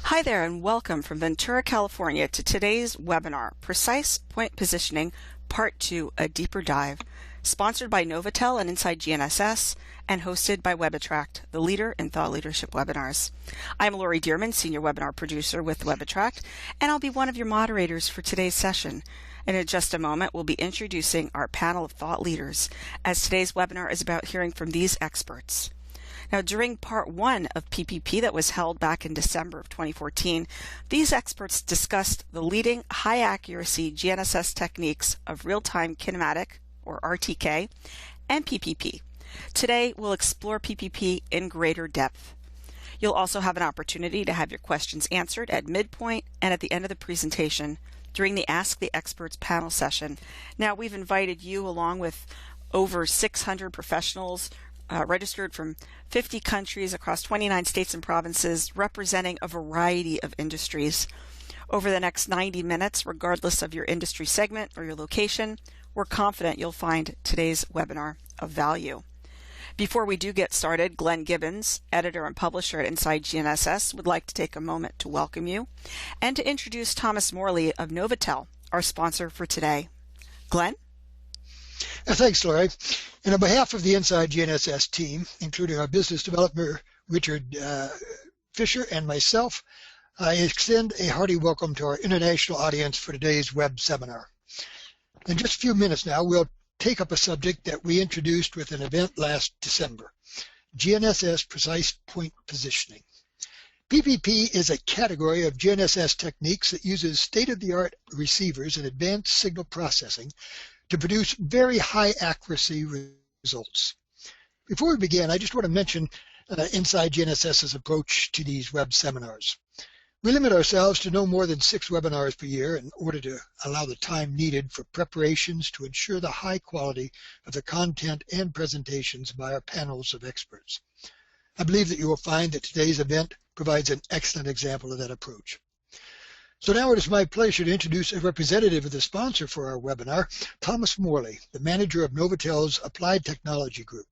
Hi there and welcome from Ventura, California to today's webinar, Precise Point Positioning, Part 2, A Deeper Dive, sponsored by Novitel and Inside GNSS, and hosted by WebAttract, the leader in thought leadership webinars. I'm Lori Dearman, Senior Webinar Producer with WebAttract, and I'll be one of your moderators for today's session. And in just a moment, we'll be introducing our panel of thought leaders, as today's webinar is about hearing from these experts. Now, during Part 1 of PPP that was held back in December of 2014, these experts discussed the leading high-accuracy GNSS techniques of real-time kinematic, or RTK, and PPP. Today, we'll explore PPP in greater depth. You'll also have an opportunity to have your questions answered at midpoint and at the end of the presentation during the Ask the Experts panel session. Now, we've invited you along with over 600 professionals registered from 50 countries across 29 states and provinces, representing a variety of industries. Over the next 90 minutes, regardless of your industry segment or your location, we're confident you'll find today's webinar of value. Before we do get started, Glenn Gibbons, editor and publisher at Inside GNSS, would like to take a moment to welcome you and to introduce Thomas Morley of Novitel, our sponsor for today. Glenn? Thanks, Lori. And on behalf of the Inside GNSS team, including our business developer, Richard Fisher, and myself, I extend a hearty welcome to our international audience for today's web seminar. In just a few minutes now, we'll take up a subject that we introduced with an event last December, GNSS Precise Point Positioning. PPP is a category of GNSS techniques that uses state-of-the-art receivers and advanced signal processing to produce very high accuracy results. Before we begin, I just want to mention Inside GNSS's approach to these web seminars. We limit ourselves to no more than 6 webinars per year in order to allow the time needed for preparations to ensure the high quality of the content and presentations by our panels of experts. I believe that you will find that today's event provides an excellent example of that approach. So now it is my pleasure to introduce a representative of the sponsor for our webinar, Thomas Morley, the manager of Novitel's Applied Technology Group.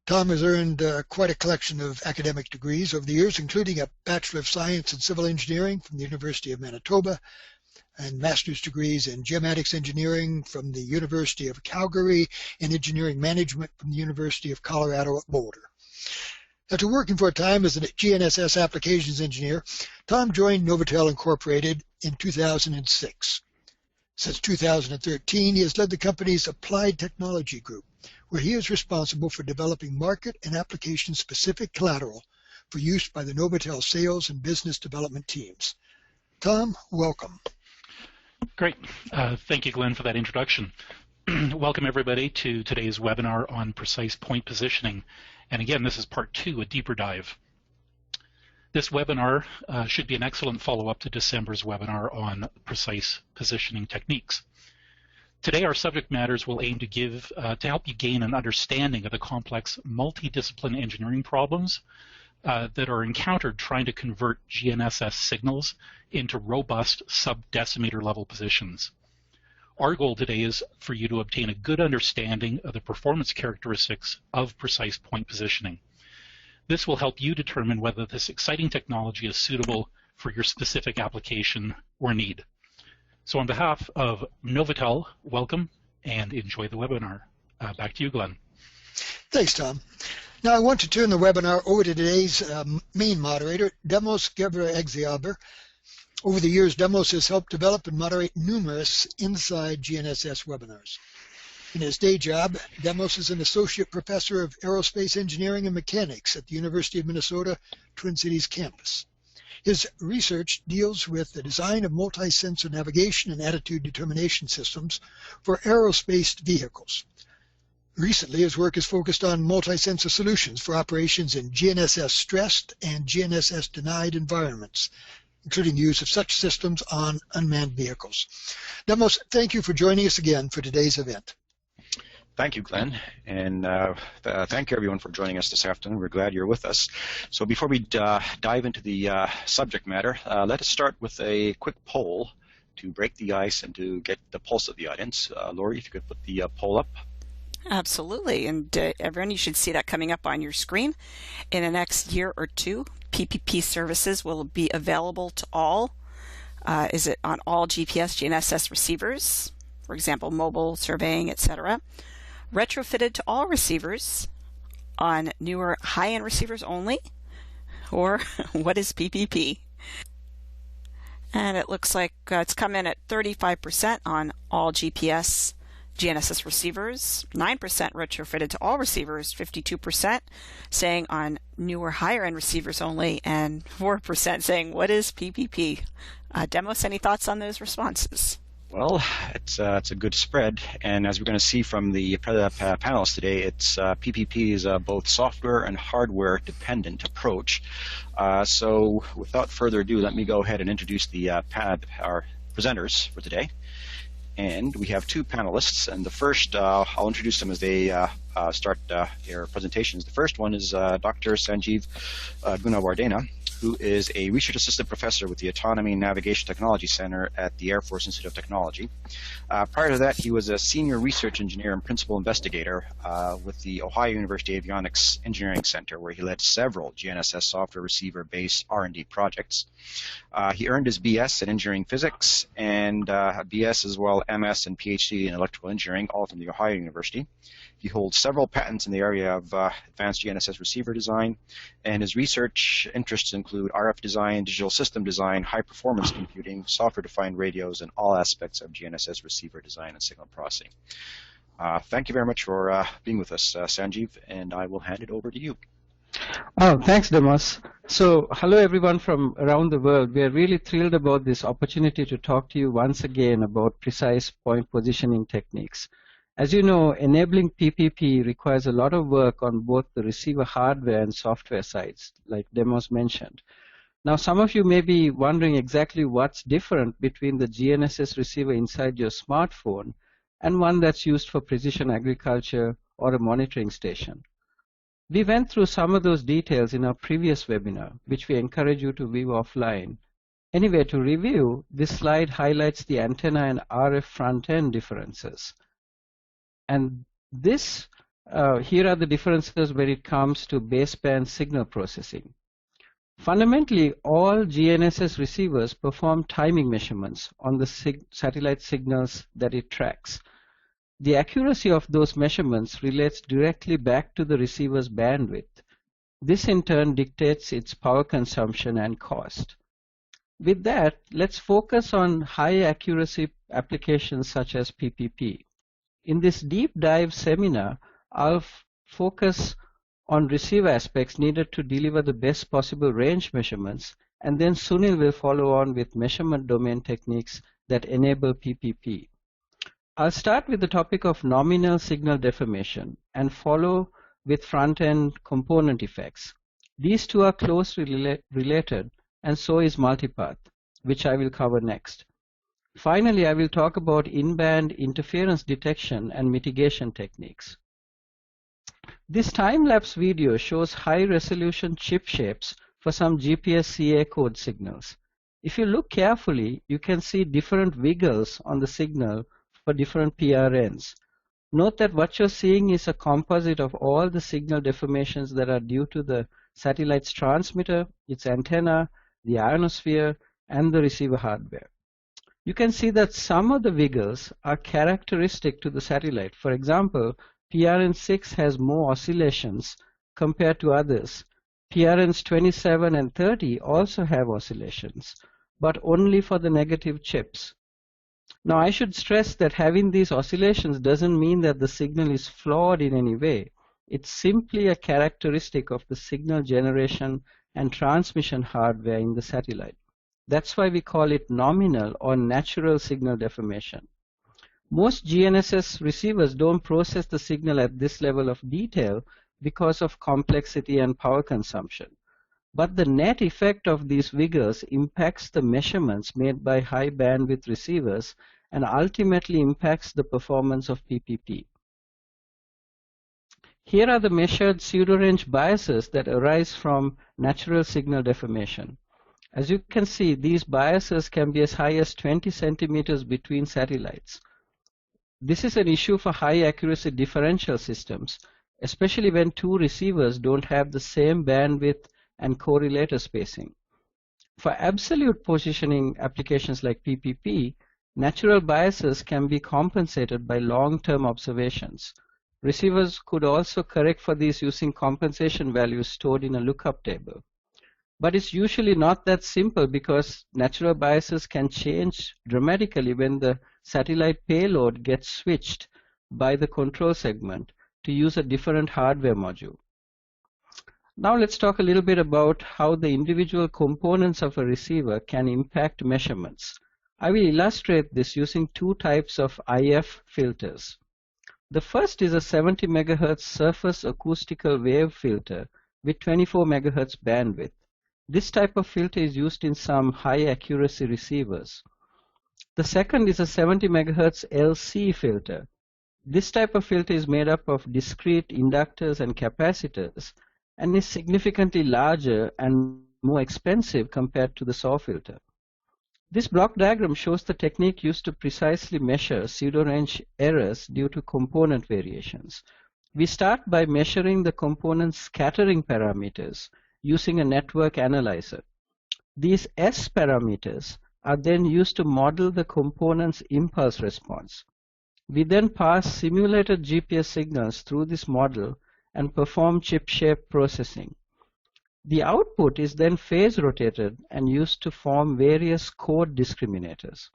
Tom has earned quite a collection of academic degrees over the years, including a Bachelor of Science in Civil Engineering from the University of Manitoba and master's degrees in Geomatics Engineering from the University of Calgary and Engineering Management from the University of Colorado at Boulder. After working for a time as a GNSS applications engineer, Tom joined Novitel Incorporated in 2006. Since 2013, he has led the company's Applied Technology Group, where he is responsible for developing market and application-specific collateral for use by the Novitel sales and business development teams. Tom, welcome. Great. Thank you, Glenn, for that introduction. Welcome, everybody, to today's webinar on precise point positioning. And again, this is part 2, a deeper dive. This webinar should be an excellent follow-up to December's webinar on precise positioning techniques. Today, our subject matters will aim to help you gain an understanding of the complex multidiscipline engineering problems that are encountered trying to convert GNSS signals into robust sub-decimeter level positions. Our goal today is for you to obtain a good understanding of the performance characteristics of precise point positioning. This will help you determine whether this exciting technology is suitable for your specific application or need. So on behalf of Novitel, welcome and enjoy the webinar. Back to you, Glenn. Thanks, Tom. Now I want to turn the webinar over to today's main moderator, Demos Gebra-Egziaber. Over the years, Demos has helped develop and moderate numerous Inside GNSS webinars. In his day job, Demos is an associate professor of aerospace engineering and mechanics at the University of Minnesota Twin Cities campus. His research deals with the design of multi-sensor navigation and attitude determination systems for aerospace vehicles. Recently, his work is focused on multi-sensor solutions for operations in GNSS stressed and GNSS denied environments, including the use of such systems on unmanned vehicles. Demos, thank you for joining us again for today's event. Thank you, Glenn, and thank you everyone for joining us this afternoon. We're glad you're with us. So before we dive into the subject matter, let us start with a quick poll to break the ice and to get the pulse of the audience. Lori, if you could put the poll up. Absolutely, and everyone, you should see that coming up on your screen in the next year or two. PPP services will be available to all? Is it on all GPS GNSS receivers, for example, mobile, surveying, etc.? Retrofitted to all receivers on newer high-end receivers only? Or what is PPP? And it looks like it's come in at 35% on all GPS GNSS receivers, 9% retrofitted to all receivers, 52% saying on newer higher-end receivers only, and 4% saying, what is PPP? Demos, any thoughts on those responses? Well, it's a good spread, and as we're going to see from the panelists today, it's PPP is a both software and hardware dependent approach. So without further ado, let me go ahead and introduce our presenters for today. And we have two panelists, and the first, I'll introduce them as they start their presentations. The first one is Dr. Sanjeev Gunawardena, who is a research assistant professor with the Autonomy and Navigation Technology Center at the Air Force Institute of Technology. Prior to that, he was a senior research engineer and principal investigator with the Ohio University Avionics Engineering Center, where he led several GNSS software receiver-based R&D projects. He earned his BS in engineering physics and a BS as well, MS and PhD in electrical engineering, all from the Ohio University. He holds several patents in the area of advanced GNSS receiver design, and his research interests include RF design, digital system design, high-performance computing, software-defined radios, and all aspects of GNSS receiver design and signal processing. Thank you very much for being with us, Sanjeev, and I will hand it over to you. Oh, thanks, Demos. So, hello everyone from around the world. We are really thrilled about this opportunity to talk to you once again about precise point positioning techniques. As you know, enabling PPP requires a lot of work on both the receiver hardware and software sides, like Demos mentioned. Now, some of you may be wondering exactly what's different between the GNSS receiver inside your smartphone and one that's used for precision agriculture or a monitoring station. We went through some of those details in our previous webinar, which we encourage you to view offline. Anyway, to review, this slide highlights the antenna and RF front-end differences. And this, here are the differences when it comes to baseband signal processing. Fundamentally, all GNSS receivers perform timing measurements on the satellite signals that it tracks. The accuracy of those measurements relates directly back to the receiver's bandwidth. This in turn dictates its power consumption and cost. With that, let's focus on high accuracy applications such as PPP. In this deep dive seminar, I'll focus on receiver aspects needed to deliver the best possible range measurements, and then Sunil will follow on with measurement domain techniques that enable PPP. I'll start with the topic of nominal signal deformation and follow with front-end component effects. These two are closely related, and so is multipath, which I will cover next. Finally, I will talk about in-band interference detection and mitigation techniques. This time-lapse video shows high-resolution chip shapes for some GPS-CA code signals. If you look carefully, you can see different wiggles on the signal for different PRNs. Note that what you're seeing is a composite of all the signal deformations that are due to the satellite's transmitter, its antenna, the ionosphere, and the receiver hardware. You can see that some of the wiggles are characteristic to the satellite. For example, PRN6 has more oscillations compared to others. PRNs 27 and 30 also have oscillations, but only for the negative chips. Now, I should stress that having these oscillations doesn't mean that the signal is flawed in any way. It's simply a characteristic of the signal generation and transmission hardware in the satellite. That's why we call it nominal or natural signal deformation. Most GNSS receivers don't process the signal at this level of detail because of complexity and power consumption. But the net effect of these wiggles impacts the measurements made by high bandwidth receivers and ultimately impacts the performance of PPP. Here are the measured pseudo-range biases that arise from natural signal deformation. As you can see, these biases can be as high as 20 centimeters between satellites. This is an issue for high accuracy differential systems, especially when two receivers don't have the same bandwidth and correlator spacing. For absolute positioning applications like PPP, natural biases can be compensated by long-term observations. Receivers could also correct for these using compensation values stored in a lookup table. But it's usually not that simple because natural biases can change dramatically when the satellite payload gets switched by the control segment to use a different hardware module. Now let's talk a little bit about how the individual components of a receiver can impact measurements. I will illustrate this using two types of IF filters. The first is a 70 MHz surface acoustical wave filter with 24 MHz bandwidth. This type of filter is used in some high accuracy receivers. The second is a 70 MHz LC filter. This type of filter is made up of discrete inductors and capacitors and is significantly larger and more expensive compared to the SAW filter. This block diagram shows the technique used to precisely measure pseudo-range errors due to component variations. We start by measuring the component's scattering parameters using a network analyzer. These S parameters are then used to model the component's impulse response. We then pass simulated GPS signals through this model and perform chip shape processing. The output is then phase rotated and used to form various code discriminators.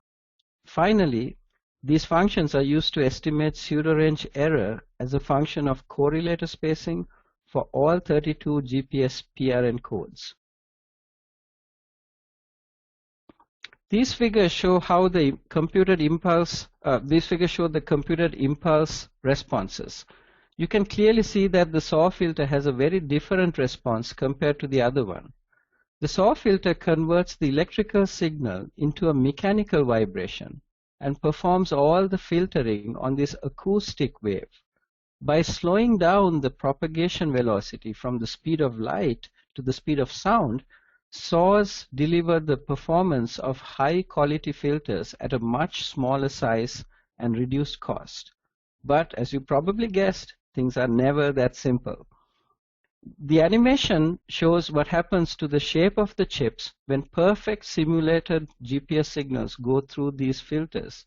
Finally, these functions are used to estimate pseudo-range error as a function of correlator spacing for all 32 GPS-PRN codes. These figures show how the computed impulse. The computed impulse responses. You can clearly see that the SAW filter has a very different response compared to the other one. The SAW filter converts the electrical signal into a mechanical vibration and performs all the filtering on this acoustic wave. By slowing down the propagation velocity from the speed of light to the speed of sound, SAWs deliver the performance of high-quality filters at a much smaller size and reduced cost. But as you probably guessed, things are never that simple. The animation shows what happens to the shape of the chips when perfect simulated GPS signals go through these filters.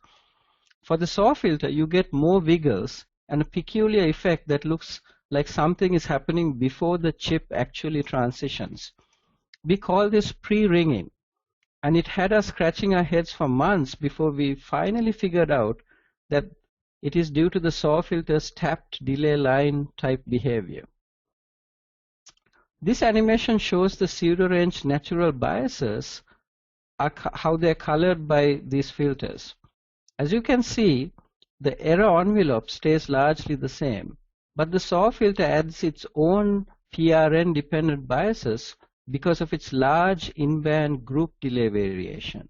For the SAW filter, you get more wiggles and a peculiar effect that looks like something is happening before the chip actually transitions. We call this pre-ringing, and it had us scratching our heads for months before we finally figured out that it is due to the SAW filter's tapped delay line type behavior. This animation shows the pseudo-range natural biases, how they are colored by these filters. As you can see, the error envelope stays largely the same, but the SAW filter adds its own PRN-dependent biases because of its large in-band group delay variation.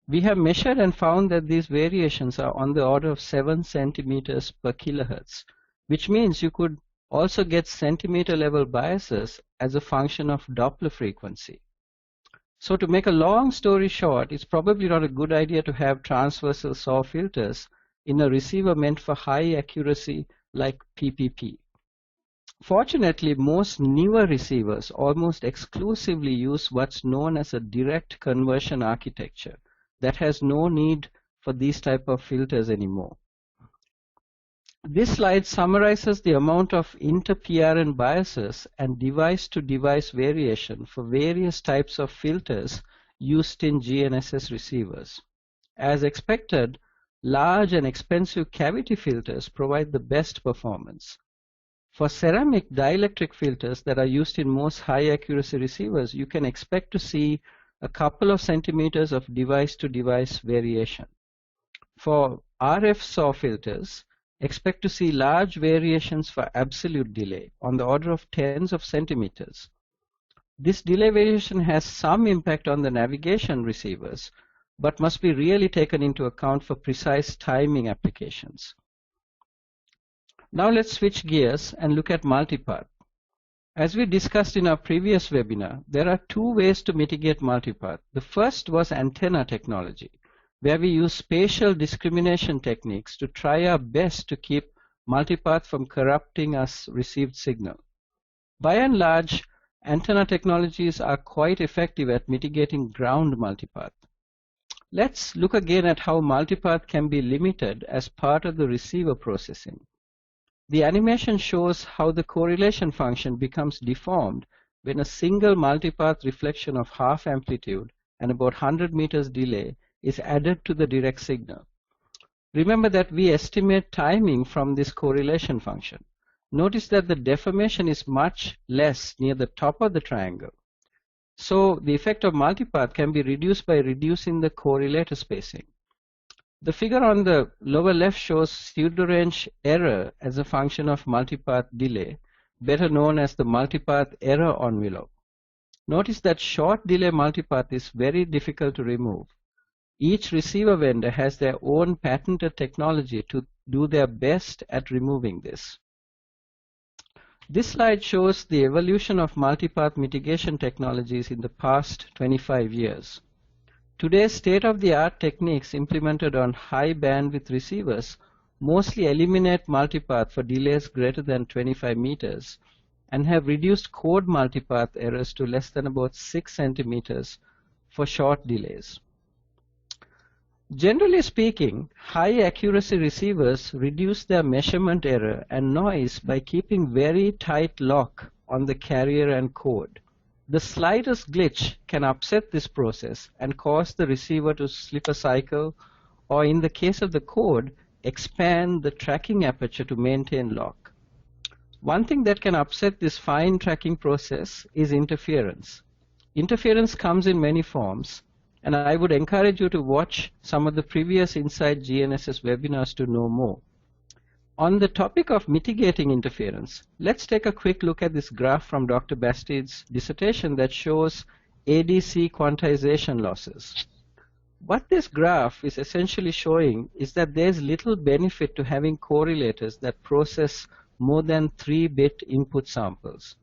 We have measured and found that these variations are on the order of 7 centimeters per kilohertz, which means you could also get centimeter-level biases as a function of Doppler frequency. So to make a long story short, it's probably not a good idea to have transversal SAW filters in a receiver meant for high accuracy like PPP. Fortunately, most newer receivers almost exclusively use what's known as a direct conversion architecture that has no need for these type of filters anymore. This slide summarizes the amount of inter-PRN biases and device-to-device variation for various types of filters used in GNSS receivers. As expected, large and expensive cavity filters provide the best performance. For ceramic dielectric filters that are used in most high-accuracy receivers, you can expect to see a couple of centimeters of device-to-device variation. For RF SAW filters, expect to see large variations for absolute delay on the order of tens of centimeters. This delay variation has some impact on the navigation receivers, but must be really taken into account for precise timing applications. Now let's switch gears and look at multipath. As we discussed in our previous webinar, there are two ways to mitigate multipath. The first was antenna technology, where we use spatial discrimination techniques to try our best to keep multipath from corrupting our received signal. By and large, Antenna technologies are quite effective at mitigating ground multipath. Let's look again at how multipath can be limited as part of the receiver processing. The animation shows how the correlation function becomes deformed when a single multipath reflection of half amplitude and about 100 meters delay is added to the direct signal. Remember that we estimate timing from this correlation function. Notice that the deformation is much less near the top of the triangle. So the effect of multipath can be reduced by reducing the correlator spacing. The figure on the lower left shows pseudo-range error as a function of multipath delay, better known as the multipath error envelope. Notice that short delay multipath is very difficult to remove. Each receiver vendor has their own patented technology to do their best at removing this. This slide shows the evolution of multipath mitigation technologies in the past 25 years. Today's state-of-the-art techniques implemented on high bandwidth receivers mostly eliminate multipath for delays greater than 25 meters and have reduced code multipath errors to less than about 6 centimeters for short delays. Generally speaking, high accuracy receivers reduce their measurement error and noise by keeping very tight lock on the carrier and code. The slightest glitch can upset this process and cause the receiver to slip a cycle, or in the case of the code, expand the tracking aperture to maintain lock. One thing that can upset this fine tracking process is interference. Interference comes in many forms, and I would encourage you to watch some of the previous Inside GNSS webinars to know more. On the topic of mitigating interference, let's take a quick look at this graph from Dr. Bastide's dissertation that shows ADC quantization losses. What this graph is essentially showing is that there's little benefit to having correlators that process more than 3-bit input samples.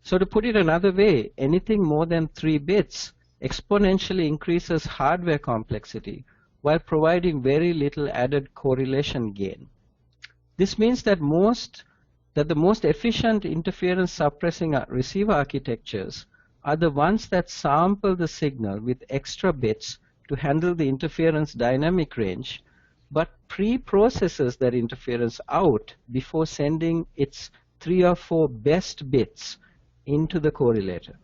So to put it another way, anything more than 3 bits exponentially increases hardware complexity while providing very little added correlation gain. This means that the most efficient interference suppressing receiver architectures are the ones that sample the signal with extra bits to handle the interference dynamic range, but pre-processes that interference out before sending its 3 or 4 best bits into the correlator.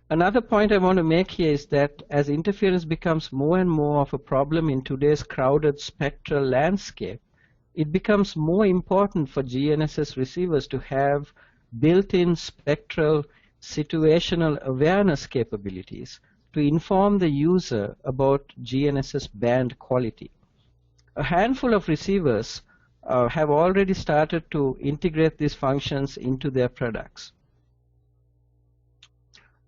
Another point I want to make here is that as interference becomes more and more of a problem in today's crowded spectral landscape, it becomes more important for GNSS receivers to have built-in spectral situational awareness capabilities to inform the user about GNSS band quality. A handful of receivers have already started to integrate these functions into their products.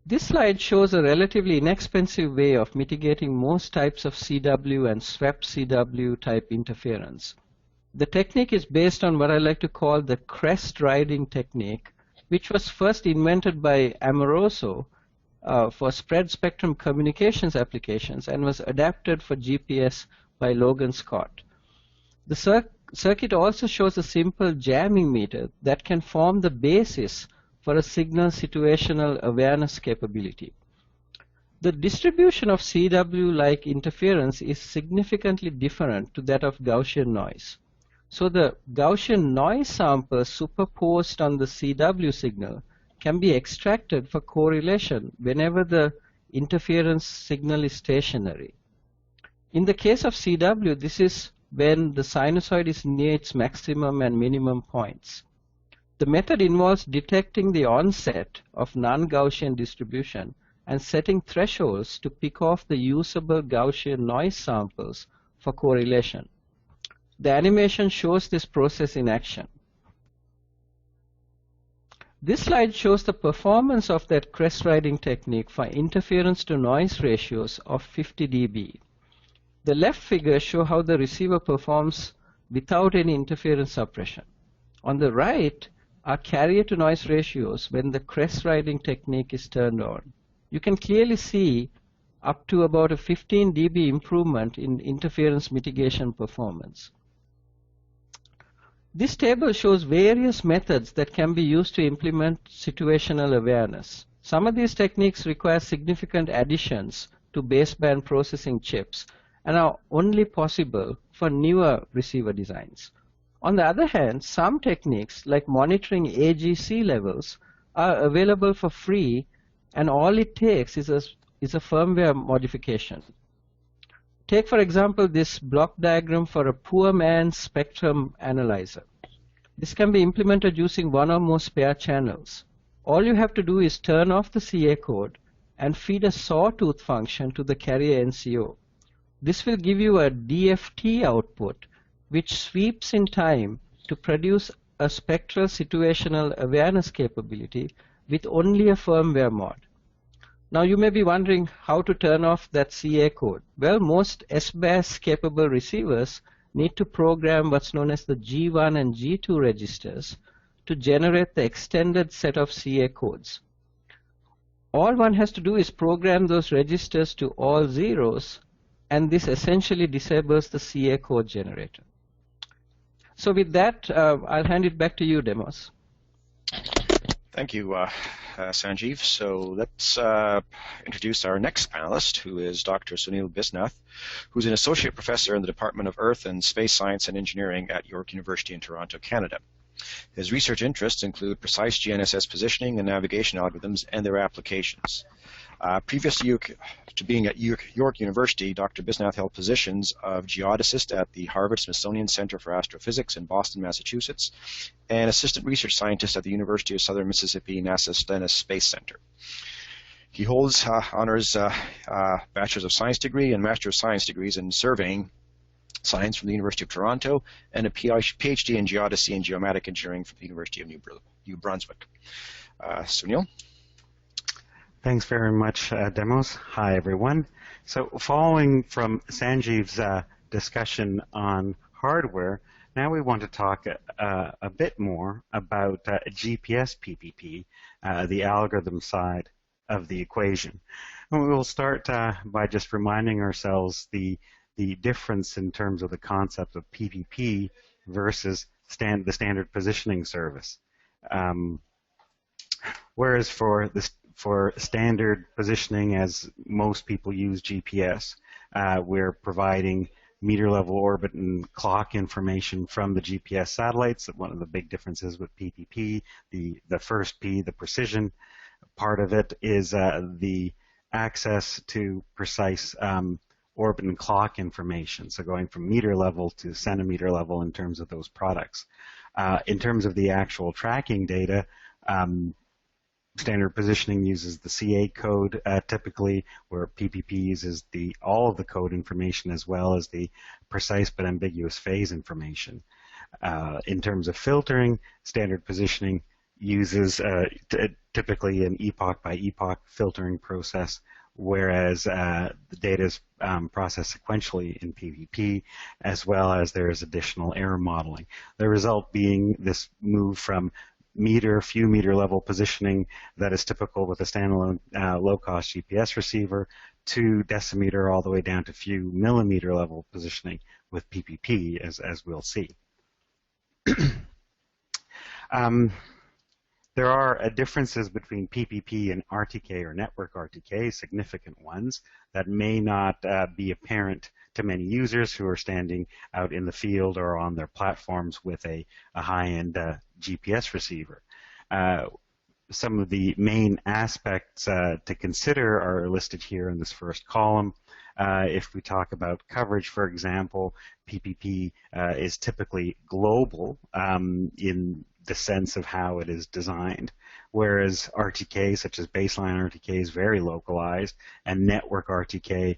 This slide shows a relatively inexpensive way of mitigating most types of CW and swept CW type interference. The technique is based on what I like to call the crest riding technique, which was first invented by Amoroso for spread spectrum communications applications and was adapted for GPS by Logan Scott. The circuit also shows a simple jamming meter that can form the basis for a signal situational awareness capability. The distribution of CW-like interference is significantly different to that of Gaussian noise. So the Gaussian noise sample superposed on the CW signal can be extracted for correlation whenever the interference signal is stationary. In the case of CW, this is when the sinusoid is near its maximum and minimum points. The method involves detecting the onset of non-Gaussian distribution and setting thresholds to pick off the usable Gaussian noise samples for correlation. The animation shows this process in action. This slide shows the performance of that crest riding technique for interference to noise ratios of 50 dB. The left figures show how the receiver performs without any interference suppression. On the right are carrier to noise ratios when the crest riding technique is turned on. You can clearly see up to about a 15 dB improvement in interference mitigation performance. This table shows various methods that can be used to implement situational awareness. Some of these techniques require significant additions to baseband processing chips and are only possible for newer receiver designs. On the other hand, some techniques like monitoring AGC levels are available for free, and all it takes is a firmware modification. Take, for example, this block diagram for a poor man's spectrum analyzer. This can be implemented using one or more spare channels. All you have to do is turn off the CA code and feed a sawtooth function to the carrier NCO. This will give you a DFT output, which sweeps in time to produce a spectral situational awareness capability with only a firmware mod. Now you may be wondering how to turn off that CA code. Well, most SBAS capable receivers need to program what's known as the G1 and G2 registers to generate the extended set of CA codes. All one has to do is program those registers to all zeros, and this essentially disables the CA code generator. So with that, I'll hand it back to you, Demos. Thank you, Sanjeev. So let's introduce our next panelist, who is Dr. Sunil Bisnath, who's an associate professor in the Department of Earth and Space Science and Engineering at York University in Toronto, Canada. His research interests include precise GNSS positioning and navigation algorithms and their applications. Previous to being at York University, Dr. Bisnath held positions of geodesist at the Harvard-Smithsonian Center for Astrophysics in Boston, Massachusetts, and assistant research scientist at the University of Southern Mississippi NASA Stennis Space Center. He holds honors Bachelor's of Science degree and Master of Science degrees in surveying science from the University of Toronto and a PhD in geodesy and geomatic engineering from the University of New Brunswick. Sunil? Thanks very much, Demos. Hi, everyone. So following from Sanjeev's discussion on hardware, now we want to talk a bit more about GPS PPP, the algorithm side of the equation. And we'll start by just reminding ourselves the difference in terms of the concept of PPP versus the standard positioning service. Whereas for standard positioning, as most people use GPS, we're providing meter level orbit and clock information from the GPS satellites. One of the big differences with PPP, the first P, the precision part of it, is the access to precise orbit and clock information, so going from meter level to centimeter level in terms of those products. In terms of the actual tracking data, standard positioning uses the CA code typically, where PPP uses all of the code information as well as the precise but ambiguous phase information. In terms of filtering, standard positioning uses typically an epoch by epoch filtering process, whereas the data is processed sequentially in PPP, as well as there is additional error modeling. The result being this move from few meter level positioning that is typical with a standalone low-cost GPS receiver to decimeter all the way down to few millimeter level positioning with PPP, as we'll see. There are differences between PPP and RTK or network RTK, significant ones, that may not be apparent to many users who are standing out in the field or on their platforms with a high-end GPS receiver. Some of the main aspects to consider are listed here in this first column. If we talk about coverage, for example, PPP is typically global in the sense of how it is designed, whereas RTK, such as baseline RTK, is very localized, and network RTK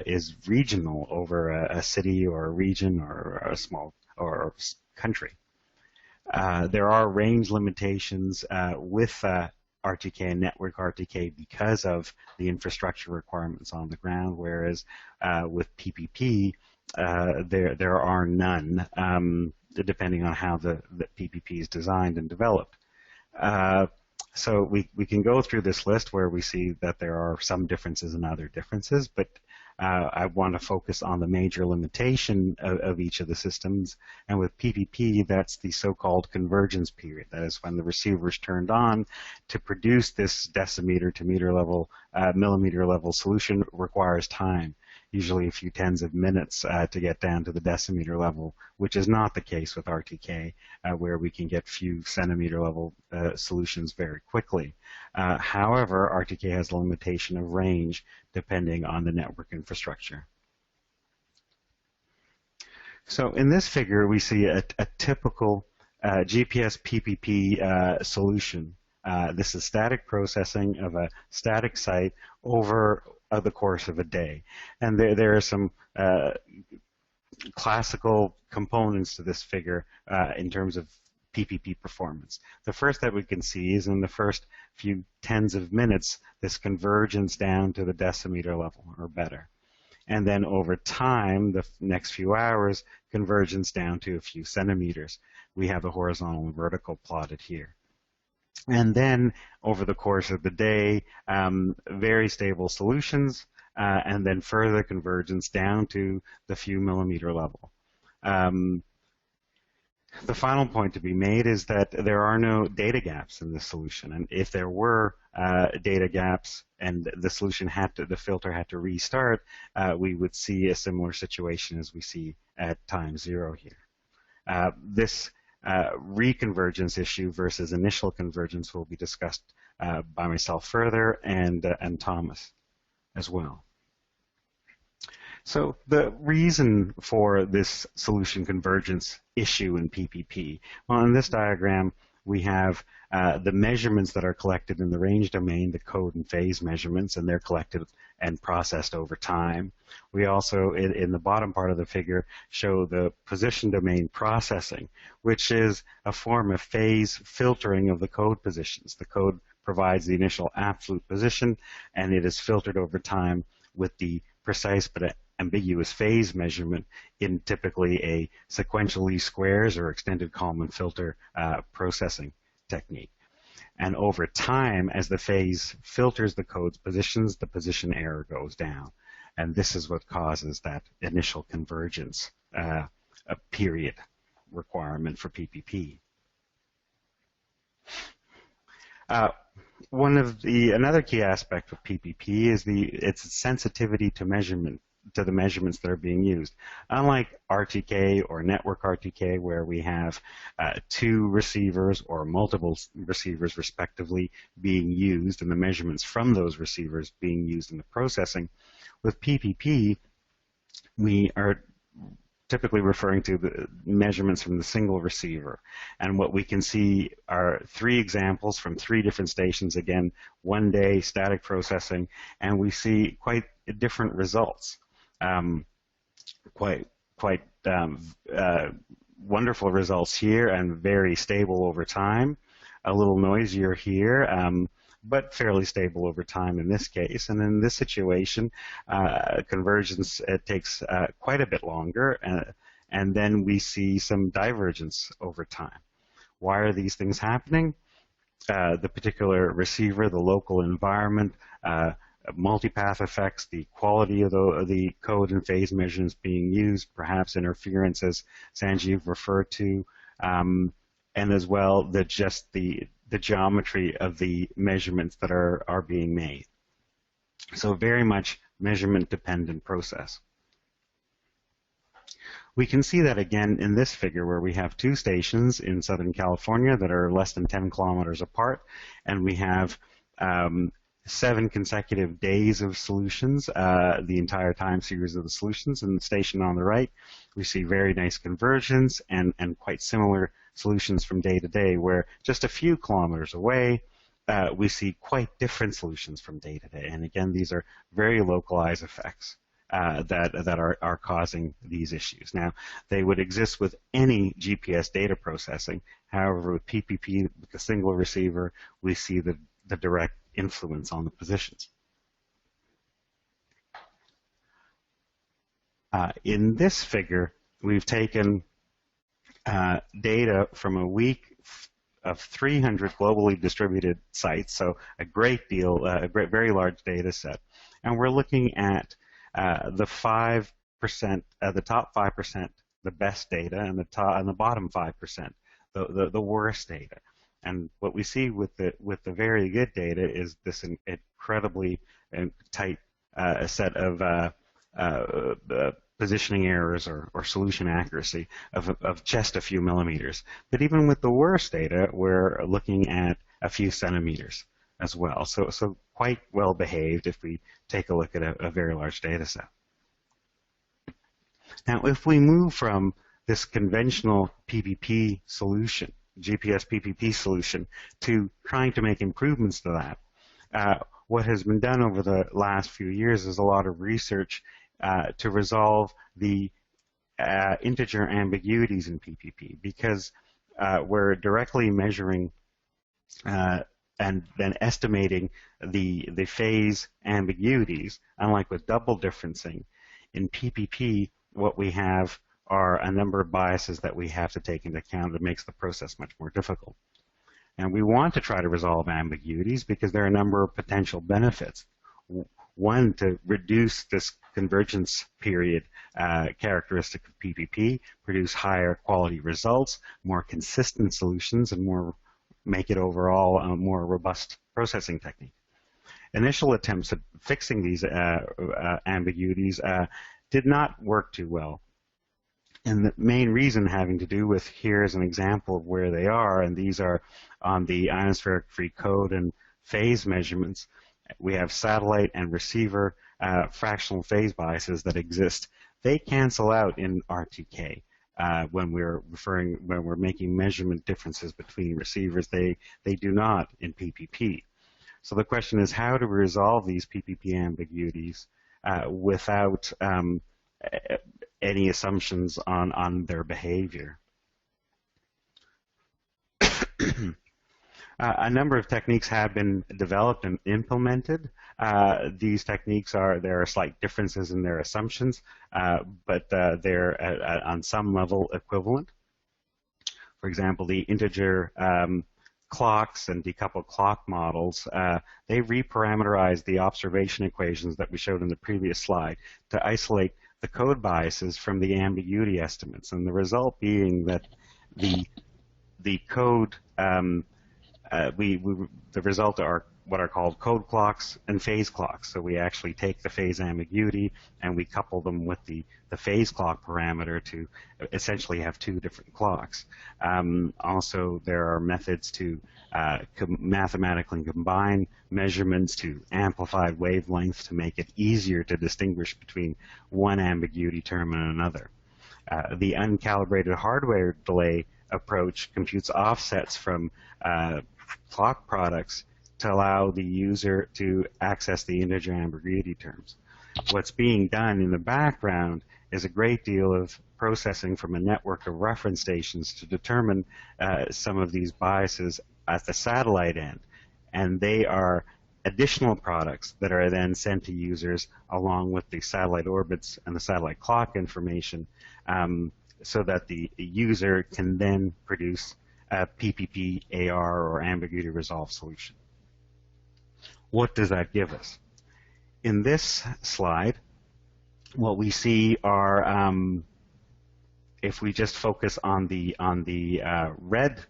is regional over a city or a region or a small or country. There are range limitations with RTK and network RTK because of the infrastructure requirements on the ground, whereas with PPP, there are none, depending on how the PPP is designed and developed. So we can go through this list where we see that there are some differences and other differences, but I want to focus on the major limitation of each of the systems. And with PPP, that's the so-called convergence period. That is when the receiver is turned on to produce this decimeter to meter level, millimeter level solution requires time, usually a few tens of minutes to get down to the decimeter level, which is not the case with RTK, where we can get few centimeter level solutions very quickly. However, RTK has a limitation of range depending on the network infrastructure. So in this figure, we see a typical GPS PPP solution. This is static processing of a static site over the course of a day. And there are some classical components to this figure in terms of PPP performance. The first that we can see is in the first few tens of minutes, this convergence down to the decimeter level or better. And then over time, the next few hours, convergence down to a few centimeters. We have the horizontal and vertical plotted here. And then over the course of the day, very stable solutions, and then further convergence down to the few millimeter level. The final point to be made is that there are no data gaps in this solution, and if there were data gaps and the solution the filter had to restart, we would see a similar situation as we see at time 0 here. This reconvergence issue versus initial convergence will be discussed by myself further and Thomas as well. So the reason for this solution convergence issue in PPP, well, in this diagram we have the measurements that are collected in the range domain, the code and phase measurements, and they're collected and processed over time. We also, in the bottom part of the figure, show the position domain processing, which is a form of phase filtering of the code positions. The code provides the initial absolute position, and it is filtered over time with the precise but ambiguous phase measurement in typically a sequential least squares or extended Kalman filter processing technique. And over time, as the phase filters the code's positions, the position error goes down. And this is what causes that initial convergence period requirement for PPP. Another key aspect of PPP is its sensitivity to the measurements that are being used. Unlike RTK or network RTK, where we have 2 receivers or multiple receivers respectively being used and the measurements from those receivers being used in the processing, with PPP we are typically referring to the measurements from the single receiver. And what we can see are 3 examples from 3 different stations, again, 1 day static processing, and we see quite different results. Quite wonderful results here and very stable over time. A little noisier here, but fairly stable over time in this case. And in this situation, convergence takes quite a bit longer, and then we see some divergence over time. Why are these things happening? The particular receiver, the local environment, multipath effects, the quality of the code and phase measurements being used, perhaps interference, as Sanjeev referred to, and as well the geometry of the measurements that are being made. So very much measurement-dependent process. We can see that again in this figure where we have 2 stations in Southern California that are less than 10 kilometers apart, and we have 7 consecutive days of solutions, the entire time series of the solutions. In the station on the right, we see very nice convergence and quite similar solutions from day to day, where just a few kilometers away, we see quite different solutions from day to day. And again, these are very localized effects that are causing these issues. Now, they would exist with any GPS data processing. However, with PPP, with the single receiver, we see the direct influence on the positions. In this figure, we've taken data from a week of 300 globally distributed sites, so a great deal, very large data set. And we're looking at the 5%, the top 5%, the best data, and the bottom 5%, the worst data. And what we see with the very good data is this incredibly tight set of positioning errors or solution accuracy of just a few millimeters. But even with the worst data, we're looking at a few centimeters as well. So quite well behaved if we take a look at a very large data set. Now, if we move from this conventional PPP solution, GPS PPP solution, to trying to make improvements to that, what has been done over the last few years is a lot of research to resolve the integer ambiguities in PPP, because we're directly measuring and then estimating the phase ambiguities. Unlike with double differencing, in PPP, what we have are a number of biases that we have to take into account that makes the process much more difficult. And we want to try to resolve ambiguities because there are a number of potential benefits. One, to reduce this convergence period characteristic of PPP, produce higher quality results, more consistent solutions, and make it overall a more robust processing technique. Initial attempts at fixing these ambiguities did not work too well. And the main reason having to do with, here's an example of where they are, and these are on the ionospheric free code and phase measurements. We have satellite and receiver fractional phase biases that exist. They cancel out in RTK when we're making measurement differences between receivers. They do not in PPP. So the question is, how to resolve these PPP ambiguities without any assumptions on their behavior. A number of techniques have been developed and implemented. These techniques there are slight differences in their assumptions, but they're on some level equivalent. For example, the integer clocks and decoupled clock models, they reparameterize the observation equations that we showed in the previous slide to isolate the code biases from the ambiguity estimates, and the result being that the code, the result are what are called code clocks and phase clocks. So we actually take the phase ambiguity and we couple them with the phase clock parameter to essentially have two different clocks. Also, there are methods to mathematically combine measurements to amplified wavelengths to make it easier to distinguish between one ambiguity term and another. The uncalibrated hardware delay approach computes offsets from clock products to allow the user to access the integer ambiguity terms. What's being done in the background is a great deal of processing from a network of reference stations to determine some of these biases at the satellite end, and they are additional products that are then sent to users along with the satellite orbits and the satellite clock information, so that the user can then produce a PPP-AR or ambiguity resolved solution. What does that give us? In this slide, what we see are, if we just focus on the red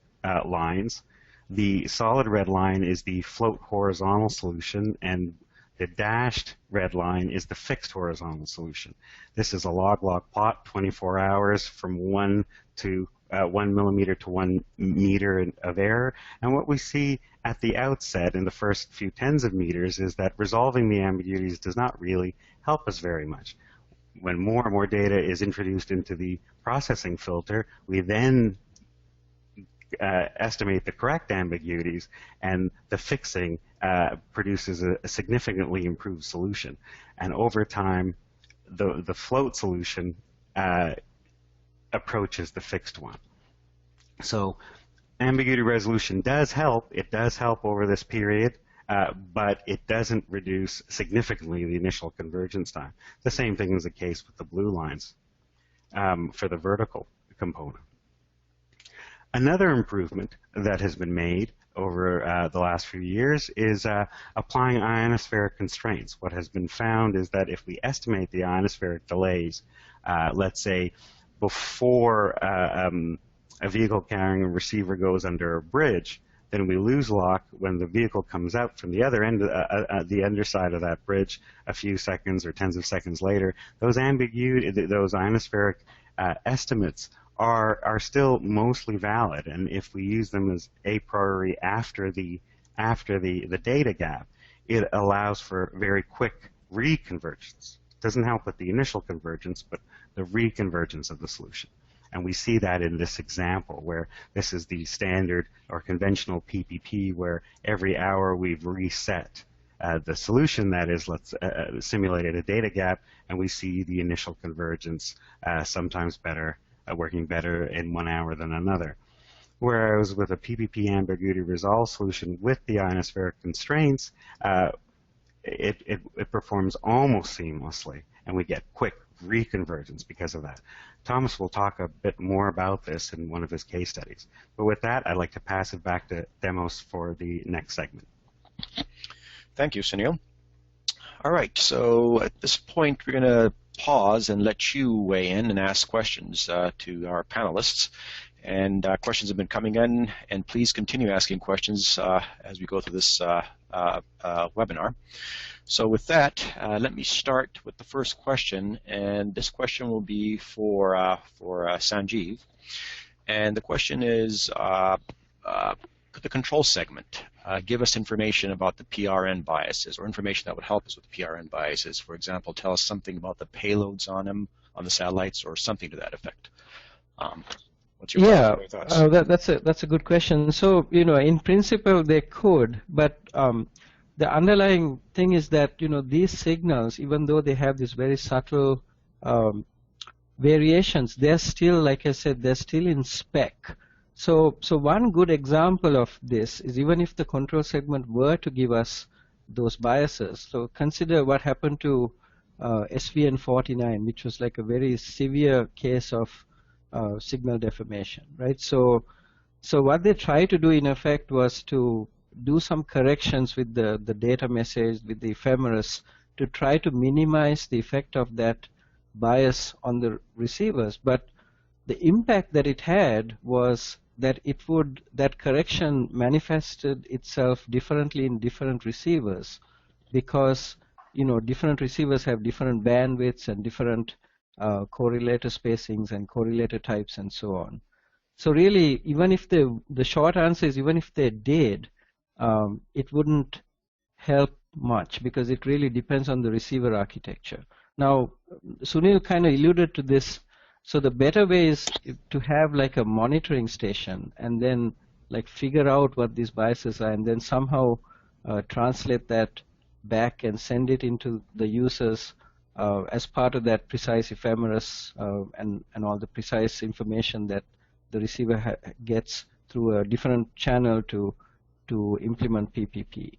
lines, the solid red line is the float horizontal solution, and the dashed red line is the fixed horizontal solution. This is a log-log plot, 24 hours from 1 millimeter to 1 meter of error. And what we see at the outset in the first few tens of meters is that resolving the ambiguities does not really help us very much. When more and more data is introduced into the processing filter, we then estimate the correct ambiguities, and the fixing produces a significantly improved solution. And over time, the float solution approaches the fixed one. So ambiguity resolution does help. It does help over this period, but it doesn't reduce significantly the initial convergence time. The same thing is the case with the blue lines for the vertical component. Another improvement that has been made over the last few years is applying ionospheric constraints. What has been found is that if we estimate the ionospheric delays, let's say before a vehicle carrying a receiver goes under a bridge, then we lose lock when the vehicle comes out from the other end, the underside of that bridge, a few seconds or tens of seconds later. Those those ionospheric estimates are still mostly valid, and if we use them as a priori after the data gap, it allows for very quick reconvergence. It doesn't help with the initial convergence, but the reconvergence of the solution. And we see that in this example where this is the standard or conventional PPP where every hour we've reset the solution, that is, let's simulated a data gap, and we see the initial convergence sometimes better, working better in 1 hour than another. Whereas with a PPP ambiguity resolve solution with the ionospheric constraints, it performs almost seamlessly, and we get quick reconvergence because of that. Thomas will talk a bit more about this in one of his case studies. But with that, I'd like to pass it back to Demos for the next segment. Thank you, Sunil. All right, so at this point, we're going to pause and let you weigh in and ask questions to our panelists. And questions have been coming in, and please continue asking questions as we go through this webinar. So with that, let me start with the first question, and this question will be for Sanjeev. And the question is, could the control segment give us information about the PRN biases, or information that would help us with the PRN biases? For example, tell us something about the payloads on them, on the satellites, or something to that effect. What's your thoughts? That's a good question. So, in principle they could, but the underlying thing is that, these signals, even though they have these very subtle variations, they're still, like I said, they're still in spec. So one good example of this is, even if the control segment were to give us those biases, so consider what happened to SVN49, which was like a very severe case of signal deformation, right? So what they tried to do in effect was to do some corrections with the data message, with the ephemeris, to try to minimize the effect of that bias on the receivers. But the impact that it had was that that correction manifested itself differently in different receivers, because different receivers have different bandwidths and different correlator spacings and correlator types and so on. So really, even if the short answer is, even if they did, it wouldn't help much, because it really depends on the receiver architecture. Now, Sunil kind of alluded to this. So the better way is to have like a monitoring station, and then like figure out what these biases are, and then somehow translate that back and send it into the users as part of that precise ephemeris and all the precise information that the receiver gets through a different channel to implement PPP.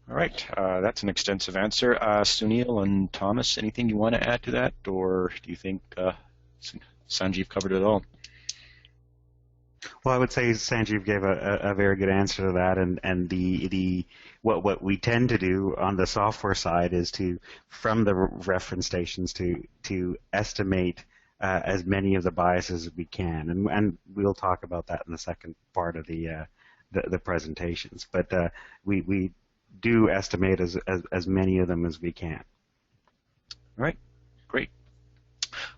All right, that's an extensive answer. Sunil and Thomas, anything you want to add to that, or do you think Sanjeev covered it all? Well, I would say Sanjeev gave a very good answer to that, and what we tend to do on the software side is to, from the reference stations, to estimate as many of the biases as we can, and we'll talk about that in the second part of the presentations. But we do estimate as many of them as we can. All right, great.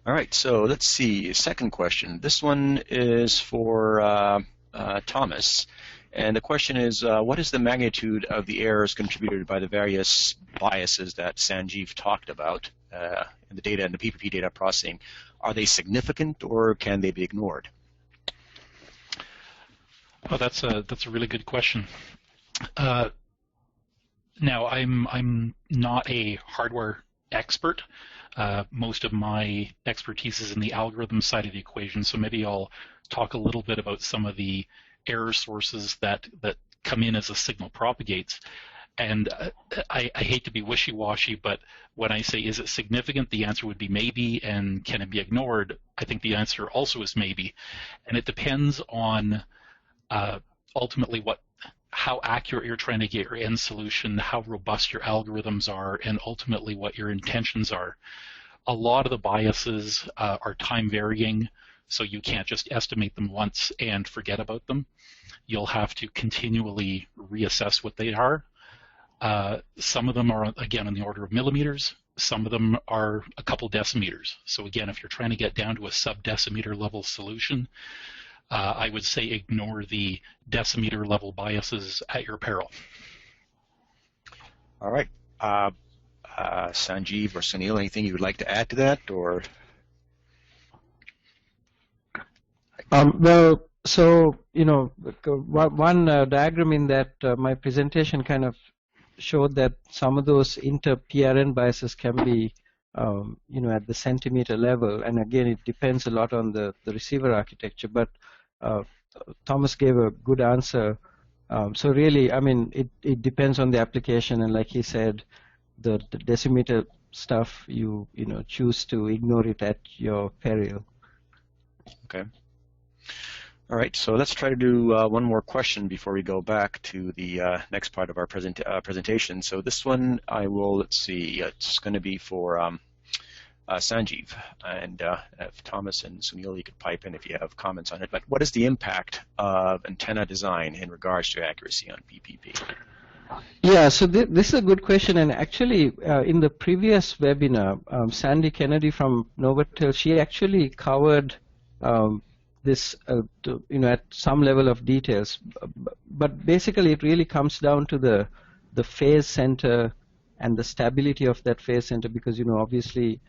All right, so let's see, second question. This one is for Thomas, and the question is, what is the magnitude of the errors contributed by the various biases that Sanjeev talked about in the data and the PPP data processing? Are they significant, or can they be ignored? Oh, that's a really good question. Now, I'm not a hardware expert. Most of my expertise is in the algorithm side of the equation, so maybe I'll talk a little bit about some of the error sources that come in as a signal propagates. And I hate to be wishy-washy, but when I say is it significant, the answer would be maybe, and can it be ignored? I think the answer also is maybe. And it depends on ultimately how accurate you're trying to get your end solution, how robust your algorithms are, and ultimately what your intentions are. A lot of the biases are time varying, so you can't just estimate them once and forget about them. You'll have to continually reassess what they are. Some of them are, again, in the order of millimeters. Some of them are a couple decimeters. So again, if you're trying to get down to a sub-decimeter level solution, I would say ignore the decimeter level biases at your peril. All right. Sanjeev or Sunil, anything you would like to add to that, or? Well, so, one diagram in that my presentation kind of showed that some of those inter-PRN biases can be, at the centimeter level. And again, it depends a lot on the receiver architecture. But Thomas gave a good answer. So really, I mean, it depends on the application. And like he said, the decimeter stuff, you choose to ignore it at your peril. Okay. All right, so let's try to do one more question before we go back to the next part of our presentation. So this one let's see, it's going to be for Sanjeev. And if Thomas and Sunil, you could pipe in if you have comments on it. But what is the impact of antenna design in regards to accuracy on PPP? Yeah, so this is a good question. And actually, in the previous webinar, Sandy Kennedy from Novotel, she actually covered this, at some level of details, but basically it really comes down to the phase center and the stability of that phase center, because obviously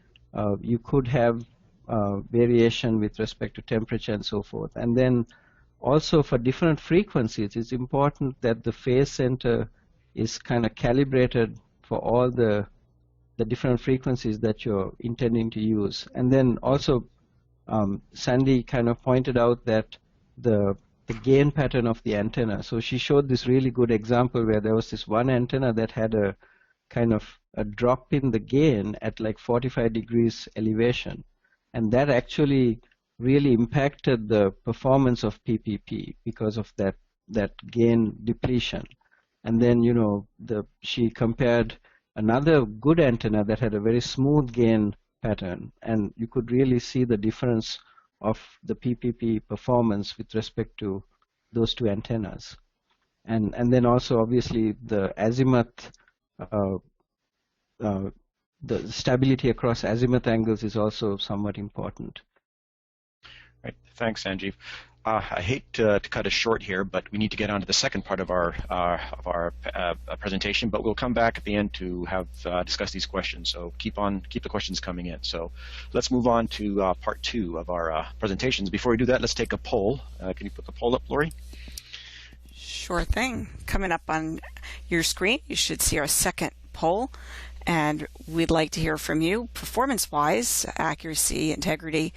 you could have variation with respect to temperature and so forth. And then also for different frequencies, it's important that the phase center is kind of calibrated for all the different frequencies that you're intending to use. And then also Sandy kind of pointed out that the gain pattern of the antenna. So she showed this really good example where there was this one antenna that had a kind of a drop in the gain at like 45 degrees elevation. And that actually really impacted the performance of PPP because of that gain depletion. And then, she compared another good antenna that had a very smooth gain pattern, and you could really see the difference of the PPP performance with respect to those two antennas. And then also obviously the azimuth, the stability across azimuth angles is also somewhat important. Right. Thanks, Sanjeev. I hate to cut us short here, but we need to get on to the second part of our presentation. But we'll come back at the end to have discuss these questions. So keep the questions coming in. So let's move on to part two of our presentations. Before we do that, let's take a poll. Can you put the poll up, Lori? Sure thing. Coming up on your screen, you should see our second poll. And we'd like to hear from you, performance-wise, accuracy, integrity.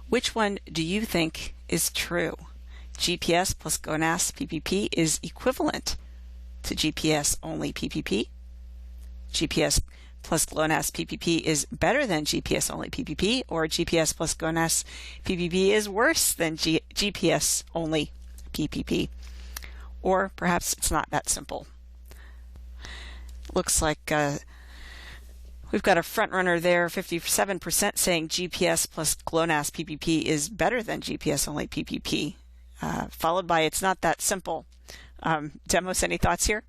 Which one do you think is true? GPS plus GLONASS PPP is equivalent to GPS only PPP. GPS plus GLONASS PPP is better than GPS only PPP, or GPS plus GLONASS PPP is worse than GPS only PPP. Or perhaps it's not that simple. Looks like we've got a front runner there, 57% saying GPS plus GLONASS PPP is better than GPS only PPP, followed by it's not that simple. Demos, any thoughts here?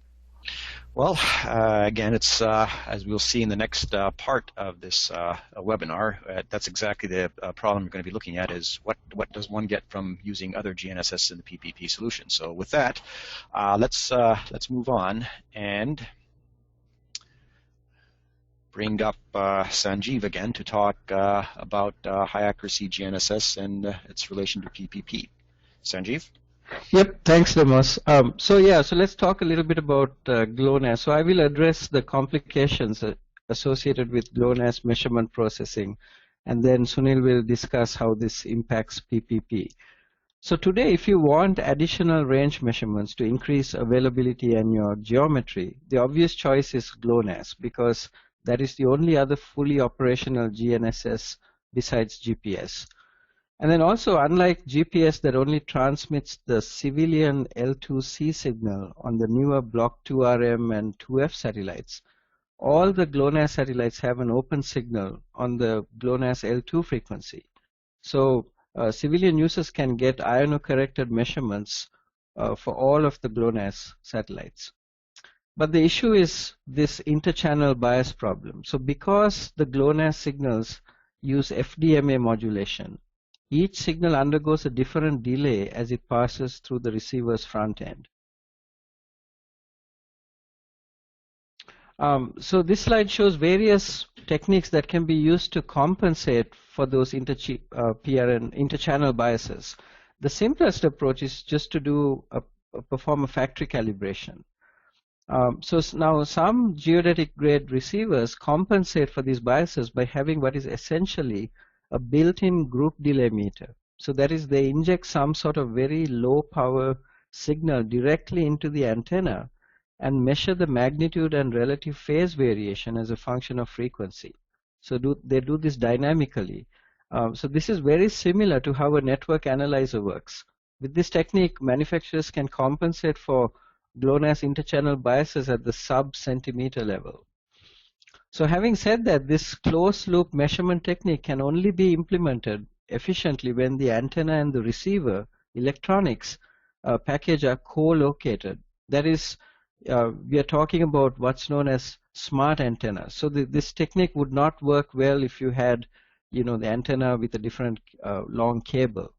Well, again, it's as we'll see in the next part of this webinar, that's exactly the problem we're going to be looking at, is what does one get from using other GNSS in the PPP solution. So with that, let's move on and bring up Sanjeev again to talk about high accuracy GNSS and its relation to PPP. Sanjeev? Yep, thanks, Demos. So let's talk a little bit about GLONASS. So I will address the complications associated with GLONASS measurement processing, and then Sunil will discuss how this impacts PPP. So today, if you want additional range measurements to increase availability and your geometry, the obvious choice is GLONASS, because that is the only other fully operational GNSS besides GPS. And then also, unlike GPS that only transmits the civilian L2C signal on the newer Block 2RM and 2F satellites, all the GLONASS satellites have an open signal on the GLONASS L2 frequency. So civilian users can get iono-corrected measurements for all of the GLONASS satellites. But the issue is this interchannel bias problem. So because the GLONASS signals use FDMA modulation, each signal undergoes a different delay as it passes through the receiver's front end. So this slide shows various techniques that can be used to compensate for those interchannel biases. The simplest approach is just to perform a factory calibration. So now some geodetic grade receivers compensate for these biases by having what is essentially a built-in group delay meter. So that is, they inject some sort of very low power signal directly into the antenna and measure the magnitude and relative phase variation as a function of frequency. So they do this dynamically. So this is very similar to how a network analyzer works. With this technique, manufacturers can compensate for GLONASS interchannel biases at the sub-centimeter level. So having said that, this closed-loop measurement technique can only be implemented efficiently when the antenna and the receiver electronics package are co-located. That is, we are talking about what's known as smart antennas. So this technique would not work well if you had, the antenna with a different long cable.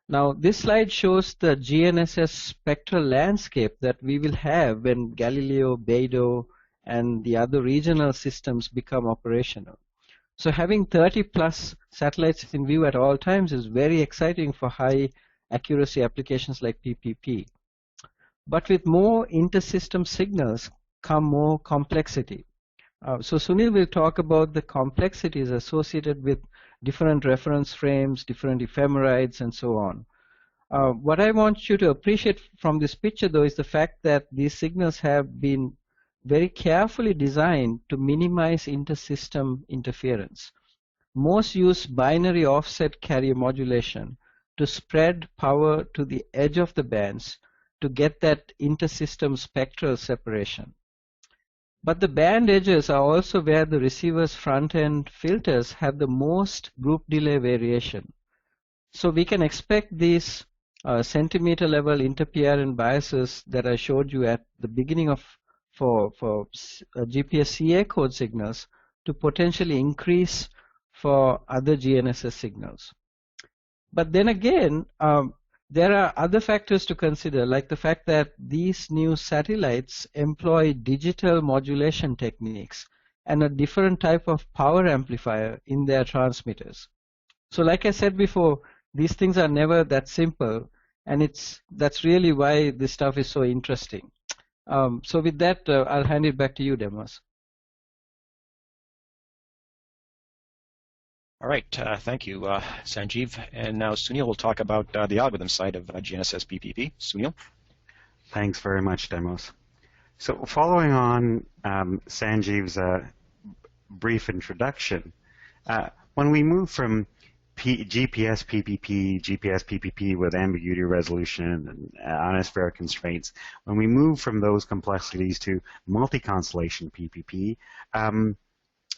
Now, this slide shows the GNSS spectral landscape that we will have when Galileo, Beidou, and the other regional systems become operational. So having 30+ satellites in view at all times is very exciting for high accuracy applications like PPP. But with more inter-system signals come more complexity. So Sunil will talk about the complexities associated with different reference frames, different ephemerides, and so on. What I want you to appreciate from this picture, though, is the fact that these signals have been very carefully designed to minimize inter-system interference. Most use binary offset carrier modulation to spread power to the edge of the bands to get that inter-system spectral separation. But the band edges are also where the receiver's front-end filters have the most group delay variation. So we can expect these centimeter level inter-PRN biases that I showed you at the beginning of for GPS CA code signals to potentially increase for other GNSS signals. But then again, there are other factors to consider, like the fact that these new satellites employ digital modulation techniques and a different type of power amplifier in their transmitters. So like I said before, these things are never that simple, and that's really why this stuff is so interesting. So with that, I'll hand it back to you, Demos. All right, thank you, Sanjeev. And now Sunil will talk about the algorithm side of GNSS PPP. Sunil? Thanks very much, Demos. So following on Sanjeev's brief introduction, when we move from GPS PPP with ambiguity resolution and ionospheric constraints, when we move from those complexities to multi-constellation PPP,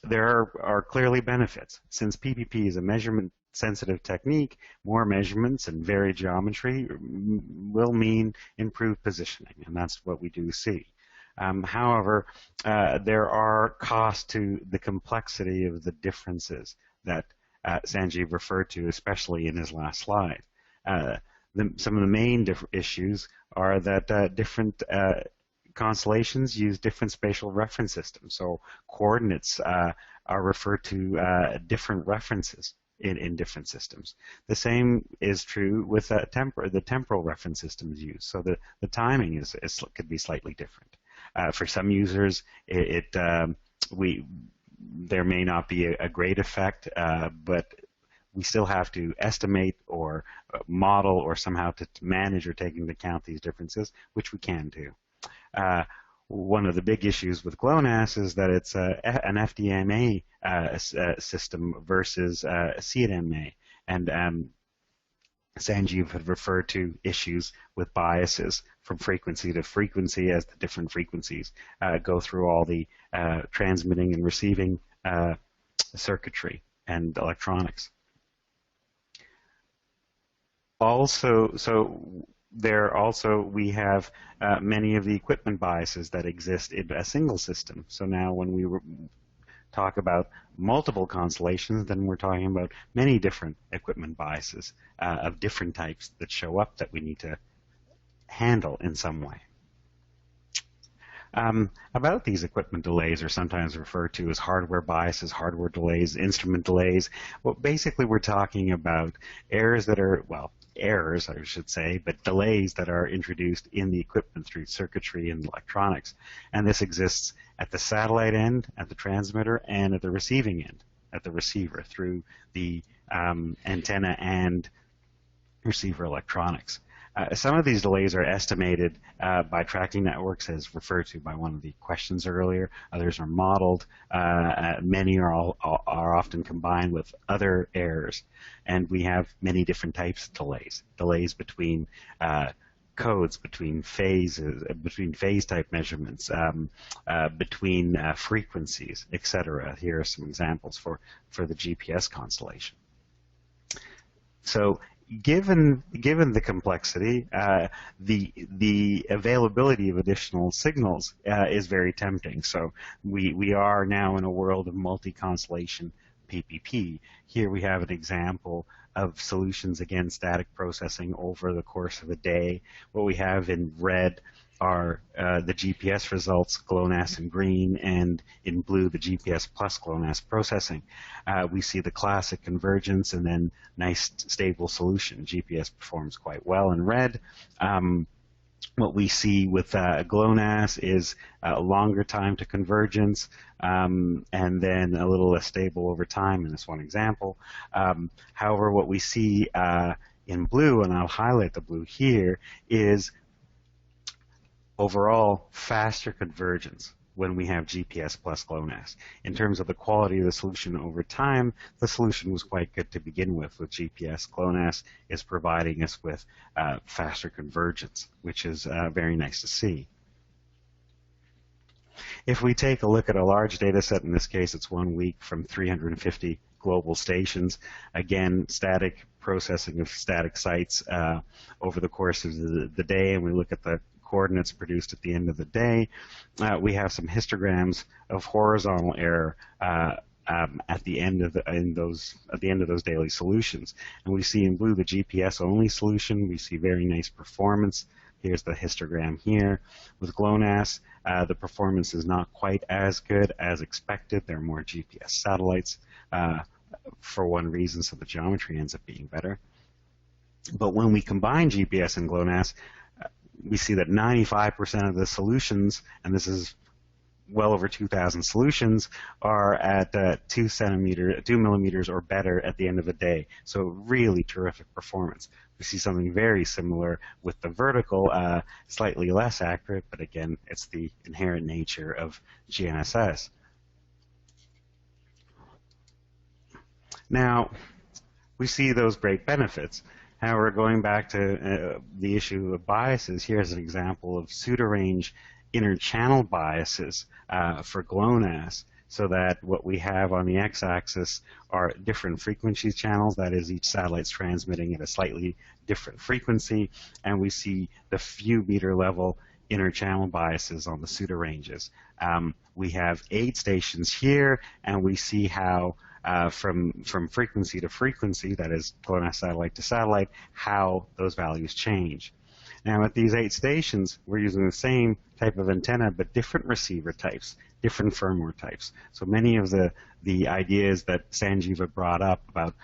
there are clearly benefits. Since PPP is a measurement-sensitive technique, more measurements and varied geometry will mean improved positioning, and that's what we do see. However, there are costs to the complexity of the differences that Sanjeev referred to, especially in his last slide. Some of the main issues are that different constellations use different spatial reference systems. So coordinates are referred to different references in different systems. The same is true with the temporal reference systems used. So the timing could be slightly different. For some users, there may not be a great effect, but we still have to estimate or model or somehow to manage or take into account these differences, which we can do. One of the big issues with GLONASS is that it's an FDMA system versus a CDMA. And Sanjeev had referred to issues with biases from frequency to frequency as the different frequencies go through all the transmitting and receiving circuitry and electronics. Also, we have many of the equipment biases that exist in a single system. So now when we talk about multiple constellations, then we're talking about many different equipment biases of different types that show up that we need to handle in some way. About these equipment delays are sometimes referred to as hardware biases, hardware delays, instrument delays. Well, basically we're talking about errors that are, well, errors, I should say, but delays that are introduced in the equipment through circuitry and electronics. And this exists at the satellite end, at the transmitter, and at the receiving end, at the receiver, through the antenna and receiver electronics. Some of these delays are estimated by tracking networks, as referred to by one of the questions earlier. Others are modeled. Many are often combined with other errors. And we have many different types of delays. Delays between codes, between phases, between phase type measurements, between frequencies, etc. Here are some examples for the GPS constellation. So given the complexity, the availability of additional signals is very tempting. So we are now in a world of multi-constellation PPP. Here we have an example of solutions again static processing over the course of a day. What we have in red are the GPS results, GLONASS in green, and in blue the GPS plus GLONASS processing. We see the classic convergence and then nice stable solution. GPS performs quite well in red. What we see with GLONASS is a longer time to convergence and then a little less stable over time in this one example. However, what we see in blue, and I'll highlight the blue here, is overall faster convergence when we have GPS plus GLONASS. In terms of the quality of the solution over time, the solution was quite good to begin with GPS. GLONASS is providing us with faster convergence, which is very nice to see. If we take a look at a large data set, in this case it's 1 week from 350 global stations, again static processing of static sites over the course of the day, and we look at the coordinates produced at the end of the day, we have some histograms of horizontal error at the end of those daily solutions. And we see in blue the GPS only solution. We see very nice performance. Here's the histogram here. With GLONASS, the performance is not quite as good as expected. There are more GPS satellites for one reason, so the geometry ends up being better. But when we combine GPS and GLONASS, we see that 95% of the solutions, and this is well over 2,000 solutions, are at 2 millimeters or better at the end of the day. So really terrific performance. We see something very similar with the vertical, slightly less accurate, but again, it's the inherent nature of GNSS. Now, we see those great benefits. However, going back to the issue of biases, here's an example of pseudorange inter-channel biases for GLONASS, so that what we have on the x-axis are different frequency channels, that is, each satellite's transmitting at a slightly different frequency, and we see the few meter level inter-channel biases on the pseudoranges. We have 8 stations here, and we see how from frequency to frequency, that is GLONASS satellite to satellite, how those values change. Now at these 8 stations, we're using the same type of antenna, but different receiver types, different firmware types. So many of the ideas that Sanjeev had brought up about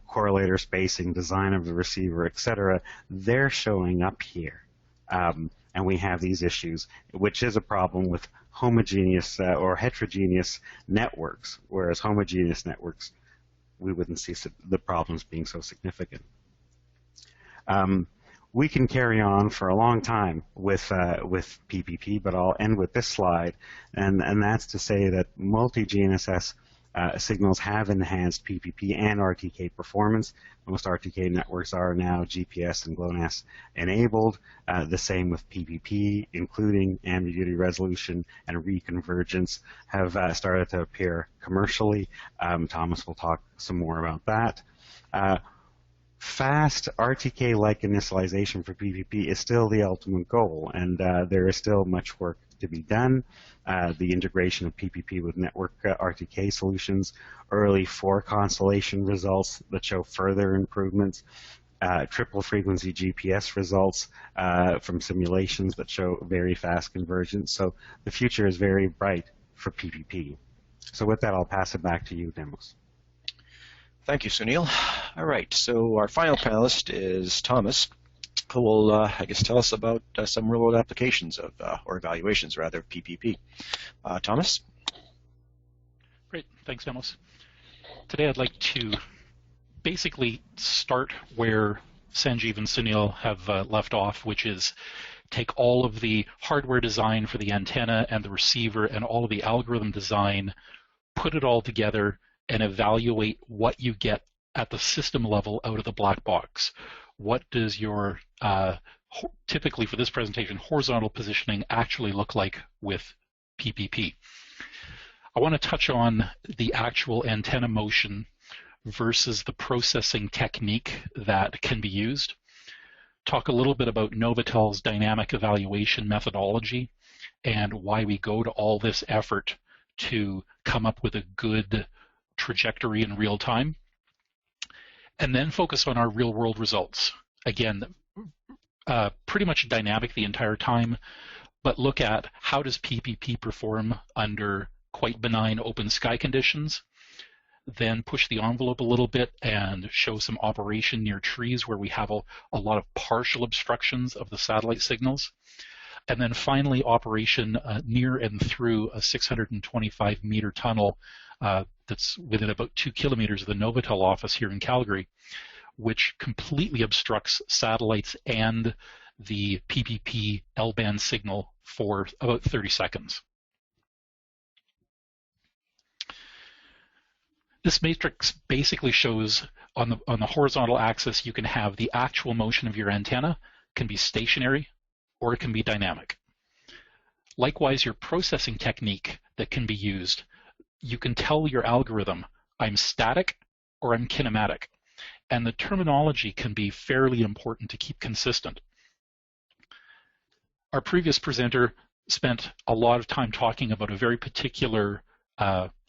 correlator spacing, design of the receiver, etc., they're showing up here. And we have these issues, which is a problem with homogeneous or heterogeneous networks, whereas homogeneous networks, we wouldn't see the problems being so significant. We can carry on for a long time with PPP, but I'll end with this slide, and that's to say that multi-GNSS signals have enhanced PPP and RTK performance. Most RTK networks are now GPS and GLONASS enabled. The same with PPP, including ambiguity resolution and reconvergence, have started to appear commercially. Thomas will talk some more about that. Fast RTK-like initialization for PPP is still the ultimate goal, and there is still much work to be done. The integration of PPP with network RTK solutions, early 4-constellation results that show further improvements, triple frequency GPS results from simulations that show very fast convergence. So the future is very bright for PPP. So with that, I'll pass it back to you, Demos. Thank you, Sunil. All right, so our final panelist is Thomas, who will, I guess, tell us about some real-world applications of, or evaluations, rather, of PPP. Thomas? Great, thanks, Demos. Today I'd like to basically start where Sanjeev and Sunil have left off, which is take all of the hardware design for the antenna and the receiver and all of the algorithm design, put it all together, and evaluate what you get at the system level out of the black box. What does your, typically for this presentation, horizontal positioning actually look like with PPP? I want to touch on the actual antenna motion versus the processing technique that can be used. Talk a little bit about Novatel's dynamic evaluation methodology and why we go to all this effort to come up with a good trajectory in real time, and then focus on our real world results. Again, pretty much dynamic the entire time, but look at how does PPP perform under quite benign open sky conditions, then push the envelope a little bit and show some operation near trees where we have a lot of partial obstructions of the satellite signals, and then finally operation near and through a 625-meter tunnel that's within about 2 kilometers of the Novatel office here in Calgary, which completely obstructs satellites and the PPP L-band signal for about 30 seconds. This matrix basically shows on the horizontal axis you can have the actual motion of your antenna, can be stationary or it can be dynamic. Likewise, your processing technique that can be used, you can tell your algorithm, I'm static or I'm kinematic. And the terminology can be fairly important to keep consistent. Our previous presenter spent a lot of time talking about a very particular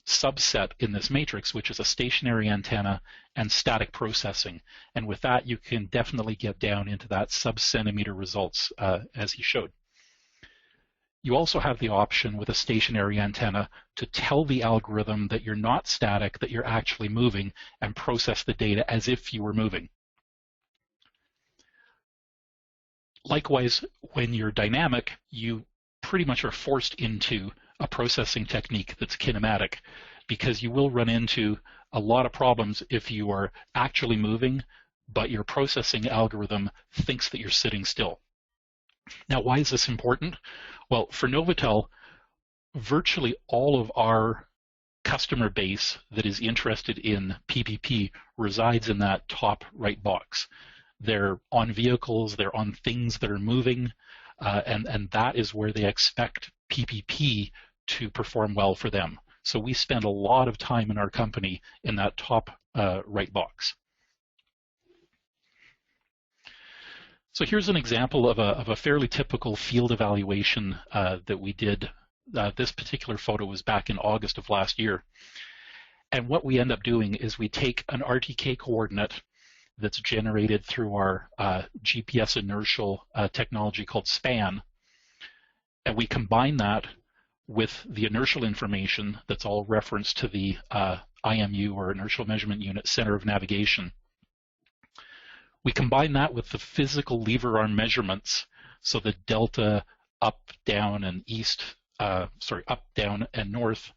subset in this matrix, which is a stationary antenna and static processing. And with that, you can definitely get down into that sub-centimeter results as he showed. You also have the option with a stationary antenna to tell the algorithm that you're not static, that you're actually moving, and process the data as if you were moving. Likewise, when you're dynamic, you pretty much are forced into a processing technique that's kinematic, because you will run into a lot of problems if you are actually moving, but your processing algorithm thinks that you're sitting still. Now, why is this important? Well, for Novatel, virtually all of our customer base that is interested in PPP resides in that top right box. They're on vehicles, they're on things that are moving, and that is where they expect PPP to perform well for them. So we spend a lot of time in our company in that top right box. So here's an example of a fairly typical field evaluation that we did. This particular photo was back in August of last year. And what we end up doing is we take an RTK coordinate that's generated through our GPS inertial technology called SPAN, and we combine that with the inertial information that's all referenced to the IMU, or Inertial Measurement Unit, center of navigation. We combine that with the physical lever arm measurements, so the delta up, down, and east, up, down, and north,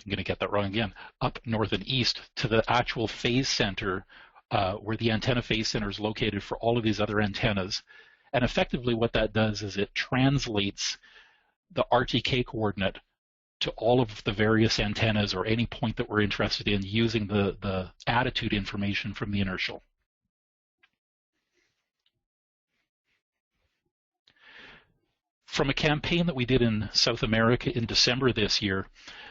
I'm going to get that wrong again, up, north, and east to the actual phase center where the antenna phase center is located for all of these other antennas. And effectively what that does is it translates the RTK coordinate to all of the various antennas or any point that we're interested in using the attitude information from the inertial. From a campaign that we did in South America in December this year,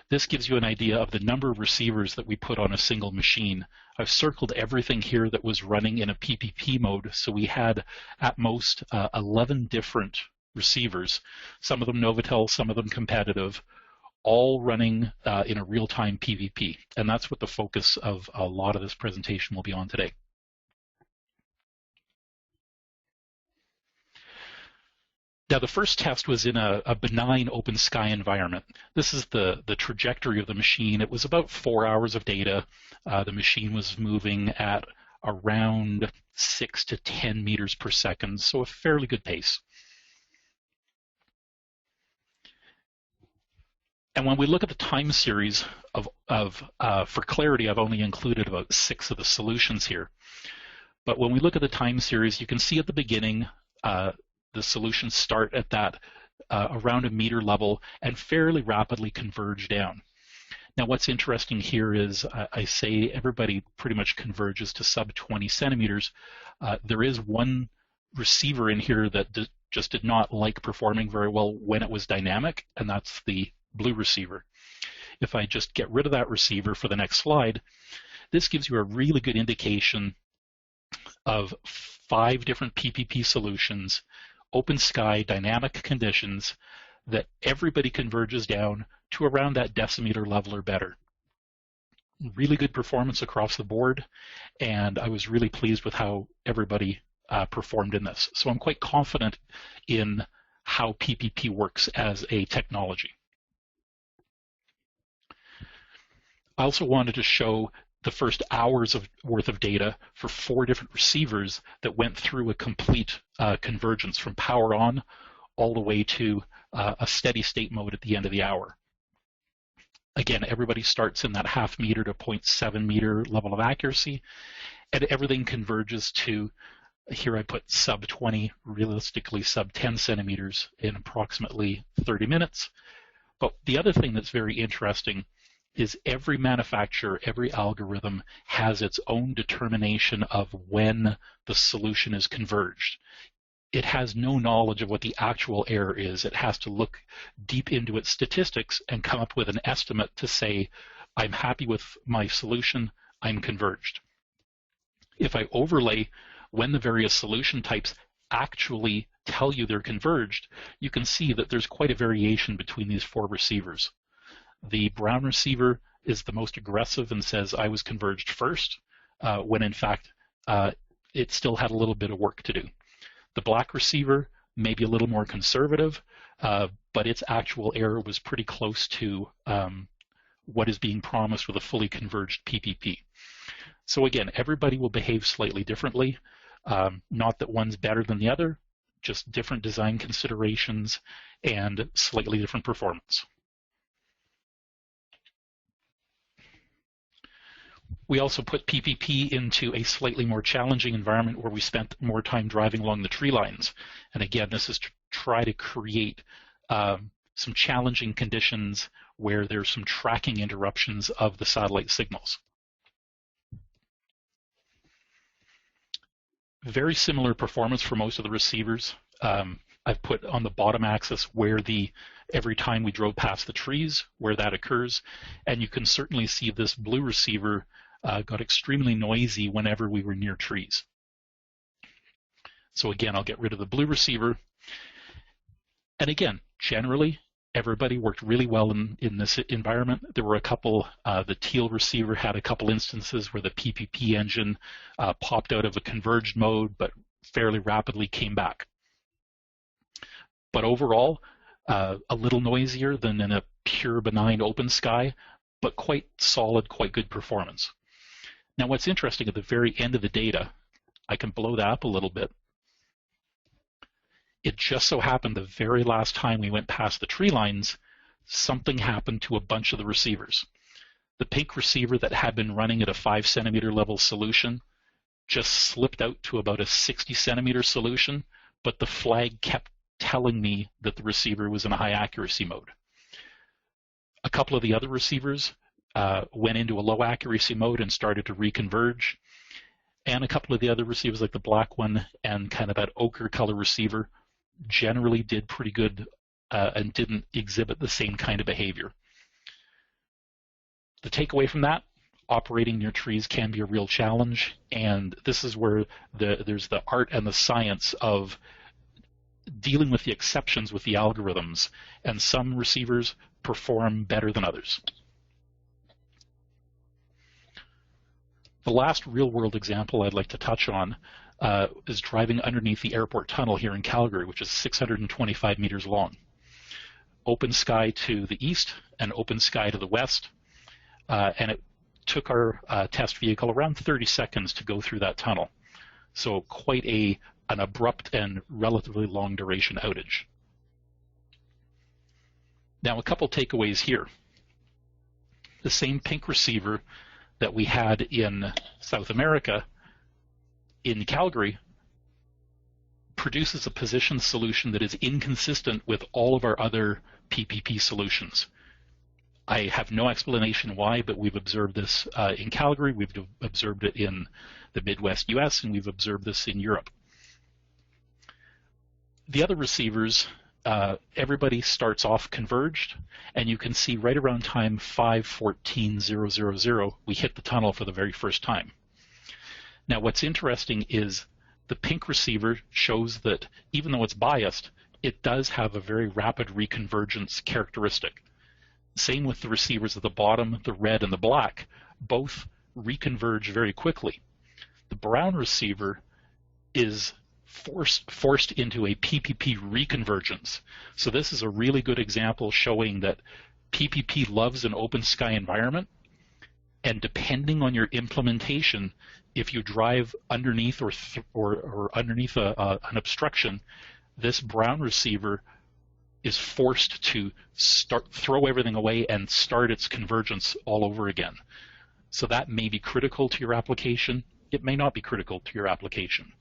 this gives you an idea of the number of receivers that we put on a single machine. I've circled everything here that was running in a PPP mode, so we had at most 11 different receivers, some of them Novatel, some of them competitive, all running in a real-time PPP. And that's what the focus of a lot of this presentation will be on today. Now, the first test was in a benign open sky environment. This is the trajectory of the machine. It was about 4 hours of data. The machine was moving at around 6 to 10 meters per second, so a fairly good pace. And when we look at the time series for clarity, I've only included about 6 of the solutions here. But when we look at the time series, you can see at the beginning, the solutions start at that around a meter level and fairly rapidly converge down. Now, what's interesting here is I say everybody pretty much converges to sub 20 centimeters. There is one receiver in here that just did not like performing very well when it was dynamic, and that's the blue receiver. If I just get rid of that receiver for the next slide, this gives you a really good indication of 5 different PPP solutions, open sky, dynamic conditions, that everybody converges down to around that decimeter level or better. Really good performance across the board, and I was really pleased with how everybody performed in this. So I'm quite confident in how PPP works as a technology. I also wanted to show the first hours worth of data for 4 different receivers that went through a complete convergence from power on all the way to a steady state mode at the end of the hour. Again, everybody starts in that 0.5 meter to 0.7 meter level of accuracy, and everything converges to, here I put sub 20, realistically sub 10 centimeters in approximately 30 minutes. But the other thing that's very interesting is every manufacturer, every algorithm has its own determination of when the solution is converged. It has no knowledge of what the actual error is. It has to look deep into its statistics and come up with an estimate to say, I'm happy with my solution, I'm converged. If I overlay when the various solution types actually tell you they're converged, you can see that there's quite a variation between these 4 receivers. The brown receiver is the most aggressive and says I was converged first, when in fact it still had a little bit of work to do. The black receiver may be a little more conservative, but its actual error was pretty close to what is being promised with a fully converged PPP. So again, everybody will behave slightly differently. Not that one's better than the other, just different design considerations and slightly different performance. We also put PPP into a slightly more challenging environment where we spent more time driving along the tree lines. And again, this is to try to create some challenging conditions where there's some tracking interruptions of the satellite signals. Very similar performance for most of the receivers. I've put on the bottom axis where every time we drove past the trees, where that occurs. And you can certainly see this blue receiver got extremely noisy whenever we were near trees. So again, I'll get rid of the blue receiver. And again, generally, everybody worked really well in this environment. There were a couple, the teal receiver had a couple instances where the PPP engine popped out of a converged mode, but fairly rapidly came back. But overall, a little noisier than in a pure benign open sky, but quite solid, quite good performance. Now what's interesting at the very end of the data, I can blow that up a little bit. It just so happened the very last time we went past the tree lines, something happened to a bunch of the receivers. The pink receiver that had been running at a 5 centimeter level solution just slipped out to about a 60 centimeter solution, but the flag kept telling me that the receiver was in a high accuracy mode. A couple of the other receivers went into a low accuracy mode and started to reconverge. And a couple of the other receivers, like the black one and kind of that ochre color receiver, generally did pretty good and didn't exhibit the same kind of behavior. The takeaway from that, operating near trees can be a real challenge, and this is where there's the art and the science of dealing with the exceptions with the algorithms, and some receivers perform better than others. The last real-world example I'd like to touch on is driving underneath the airport tunnel here in Calgary, which is 625 meters long. Open sky to the east and open sky to the west, and it took our test vehicle around 30 seconds to go through that tunnel. So quite an abrupt and relatively long duration outage. Now a couple takeaways here. The same pink receiver that we had in South America, in Calgary, produces a position solution that is inconsistent with all of our other PPP solutions. I have no explanation why, but we've observed this in Calgary, we've observed it in the Midwest US, and we've observed this in Europe. The other receivers, everybody starts off converged, and you can see right around time 5:14,000, we hit the tunnel for the very first time. Now what's interesting is the pink receiver shows that even though it's biased, it does have a very rapid reconvergence characteristic. Same with the receivers at the bottom, the red and the black, both reconverge very quickly. The brown receiver is forced into a PPP reconvergence. So this is a really good example showing that PPP loves an open sky environment, and depending on your implementation, if you drive underneath or underneath an obstruction, this brown receiver is forced to throw everything away and start its convergence all over again. So that may be critical to your application. It may not be critical to your application.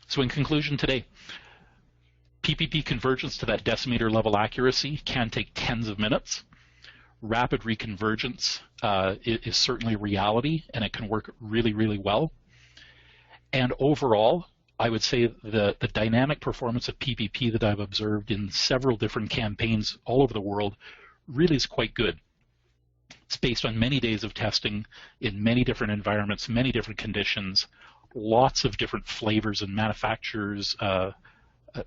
So in conclusion today, PPP convergence to that decimeter level accuracy can take tens of minutes. Rapid reconvergence is certainly a reality, and it can work really, really well. And overall, I would say the dynamic performance of PPP that I've observed in several different campaigns all over the world really is quite good. It's based on many days of testing in many different environments, many different conditions, lots of different flavors and manufacturers,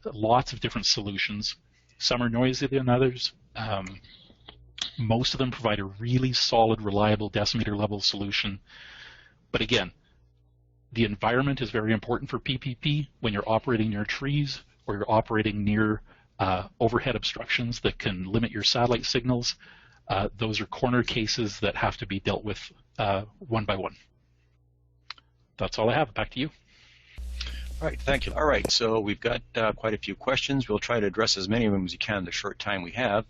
lots of different solutions. Some are noisier than others. Most of them provide a really solid, reliable decimeter level solution. But again, the environment is very important for PPP when you're operating near trees or you're operating near overhead obstructions that can limit your satellite signals. Those are corner cases that have to be dealt with one by one. That's all I have. Back to you. All right, thank you. All right, so we've got quite a few questions. We'll try to address as many of them as we can in the short time we have.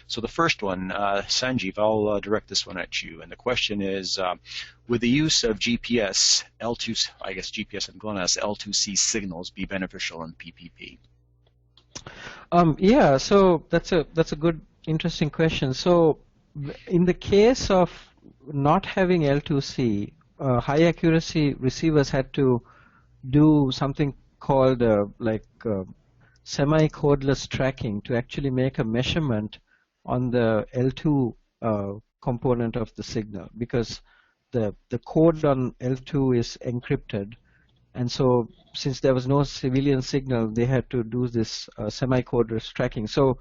So the first one, Sanjeev, I'll direct this one at you. And the question is, would the use of GPS, I guess GPS and GLONASS L2C signals be beneficial in PPP? Yeah, so that's a good, interesting question. So in the case of not having L2C, high accuracy receivers had to do something called semi-codeless tracking to actually make a measurement on the L2 component of the signal, because the code on L2 is encrypted, and so since there was no civilian signal, they had to do this semi-codeless tracking. So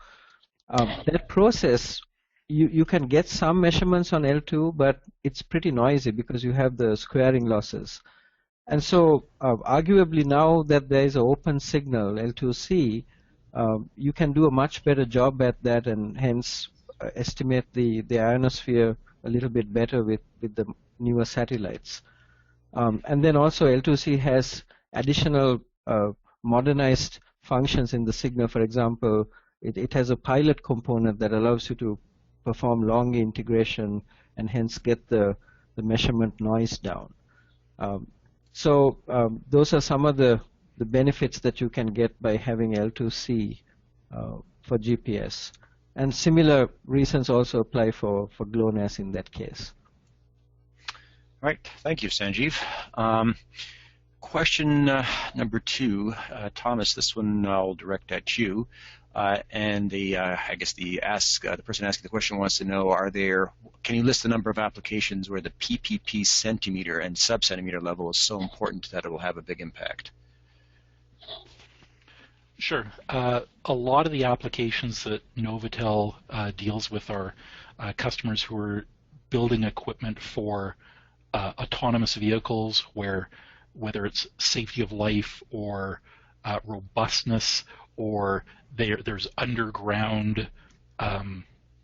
that process, you can get some measurements on L2, but it's pretty noisy because you have the squaring losses. And so arguably now that there is an open signal, L2C, you can do a much better job at that, and hence estimate the ionosphere a little bit better with the newer satellites. And then also L2C has additional modernized functions in the signal. For example, it has a pilot component that allows you to perform long integration and hence get the measurement noise down. So those are some of the the benefits that you can get by having L2C for GPS. And similar reasons also apply for GLONASS in that case. All right, thank you, Sanjeev. Question number 2, Thomas, this one I'll direct at you. And I guess the person asking the question wants to know, can you list the number of applications where the PPP centimeter and sub-centimeter level is so important that it will have a big impact? Sure. A lot of the applications that Novotel deals with are customers who are building equipment for autonomous vehicles, whether it's safety of life or robustness, or there's underground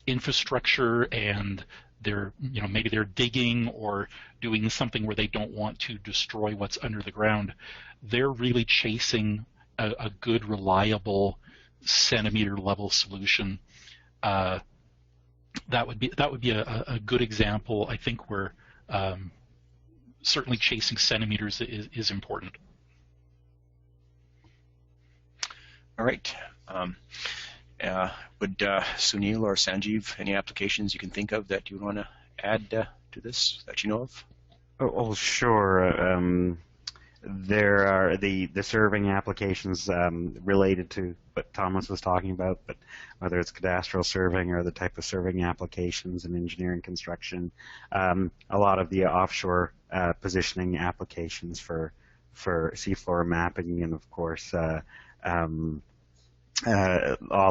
infrastructure, and maybe they're digging or doing something where they don't want to destroy what's under the ground. They're really chasing a good, reliable centimeter level solution. That would be a good example. I think where certainly chasing centimeters is important. All right. Would Sunil or Sanjeev, any applications you can think of that you would want to add to this that you know of? Oh, sure. There are the serving applications related to what Thomas was talking about, but whether it's cadastral serving or the type of serving applications in engineering construction, a lot of the offshore positioning applications for seafloor mapping, and of course all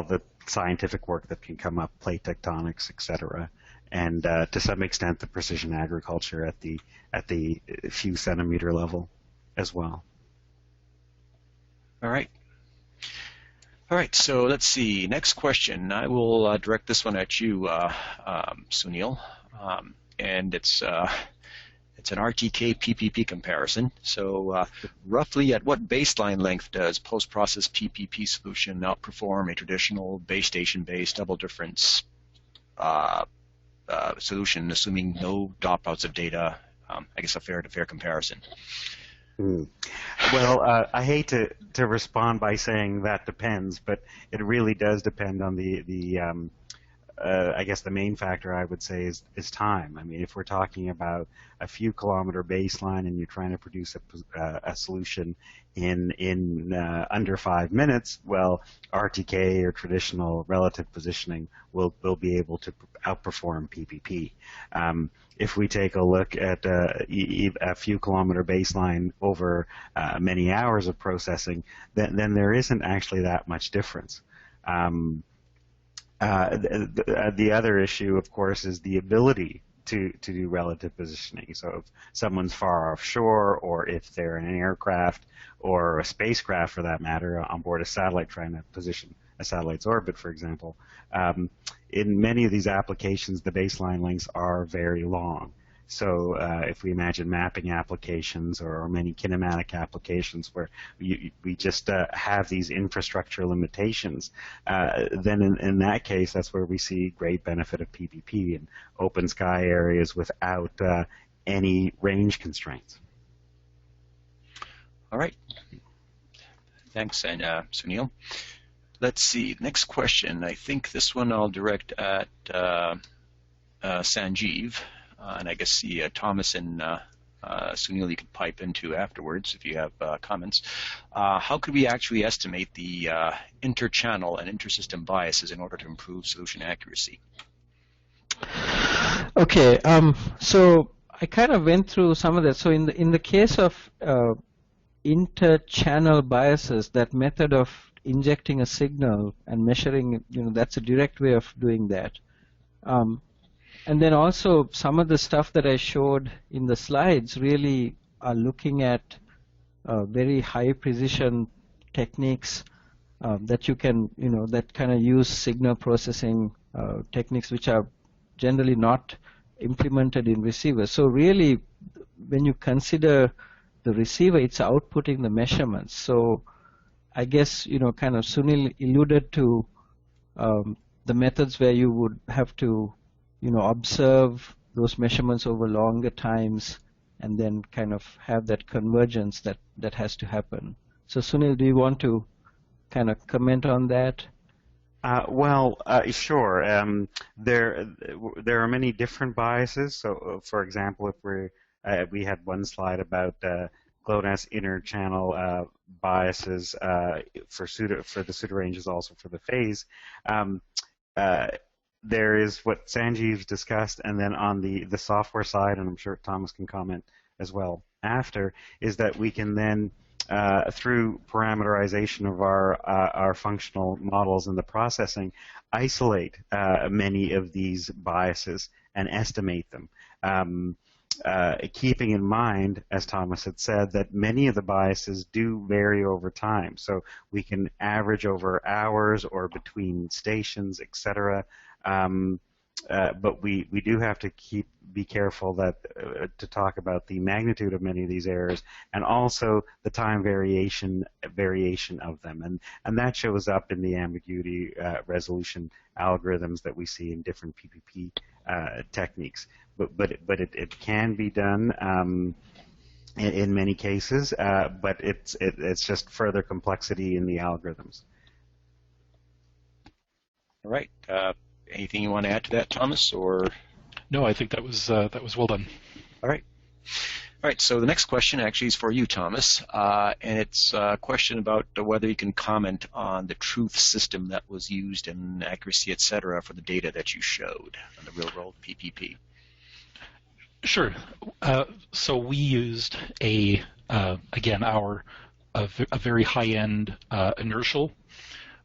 the scientific work that can come up, plate tectonics, etc., and to some extent the precision agriculture at the few centimeter level as well. All right. So let's see. Next question. I will direct this one at you, Sunil, and it's an RTK PPP comparison. So roughly at what baseline length does post-process PPP solution outperform a traditional base station-based double difference solution, assuming no dropouts of data? I guess a fair comparison. Well, I hate to respond by saying that depends, but it really does depend on I guess the main factor I would say is time. I mean, if we're talking about a few kilometer baseline and you're trying to produce a solution in under 5 minutes, well, RTK or traditional relative positioning will be able to outperform PPP. If we take a look at a few kilometer baseline over many hours of processing, then there isn't actually that much difference. The other issue, of course, is the ability to do relative positioning. So if someone's far offshore, or if they're in an aircraft or a spacecraft, for that matter, on board a satellite trying to position a satellite's orbit, for example, in many of these applications, the baseline lengths are very long. So if we imagine mapping applications or many kinematic applications where we just have these infrastructure limitations, then in that case, that's where we see great benefit of PPP in open sky areas without any range constraints. All right. Thanks, and Sunil. Let's see. Next question. I think this one I'll direct at Sanjeev. And I guess Thomas and Sunil, you could pipe into afterwards if you have comments. How could we actually estimate the inter-channel and inter-system biases in order to improve solution accuracy? Okay, so I kind of went through some of that. So in the case of inter-channel biases, that method of injecting a signal and measuring, that's a direct way of doing that. And then also some of the stuff that I showed in the slides really are looking at very high precision techniques that you can, that kind of use signal processing techniques which are generally not implemented in receivers. So really, when you consider the receiver, it's outputting the measurements. So I guess, kind of Sunil alluded to the methods where you would have to observe those measurements over longer times and then kind of have that convergence that has to happen. So Sunil, do you want to kind of comment on that? Sure. There are many different biases. So, for example, if we had one slide about GLONASS inner channel biases for the pseudoranges, also for the phase. There is what Sanjeev's discussed, and then on the software side, and I'm sure Thomas can comment as well after, is that we can then through parameterization of our functional models and the processing, isolate many of these biases and estimate them. Keeping in mind, as Thomas had said, that many of the biases do vary over time. So we can average over hours or between stations, etc. But we do have to be careful that to talk about the magnitude of many of these errors and also the time variation of them, and that shows up in the ambiguity resolution algorithms that we see in different PPP techniques. But it can be done in many cases, but it's just further complexity in the algorithms. All right. Anything you want to add to that, Thomas? Or no, I think that was well done. All right. All right. So the next question actually is for you, Thomas, and it's a question about whether you can comment on the truth system that was used and accuracy, etc., for the data that you showed on the real-world PPP. Sure. So we used a very high-end inertial,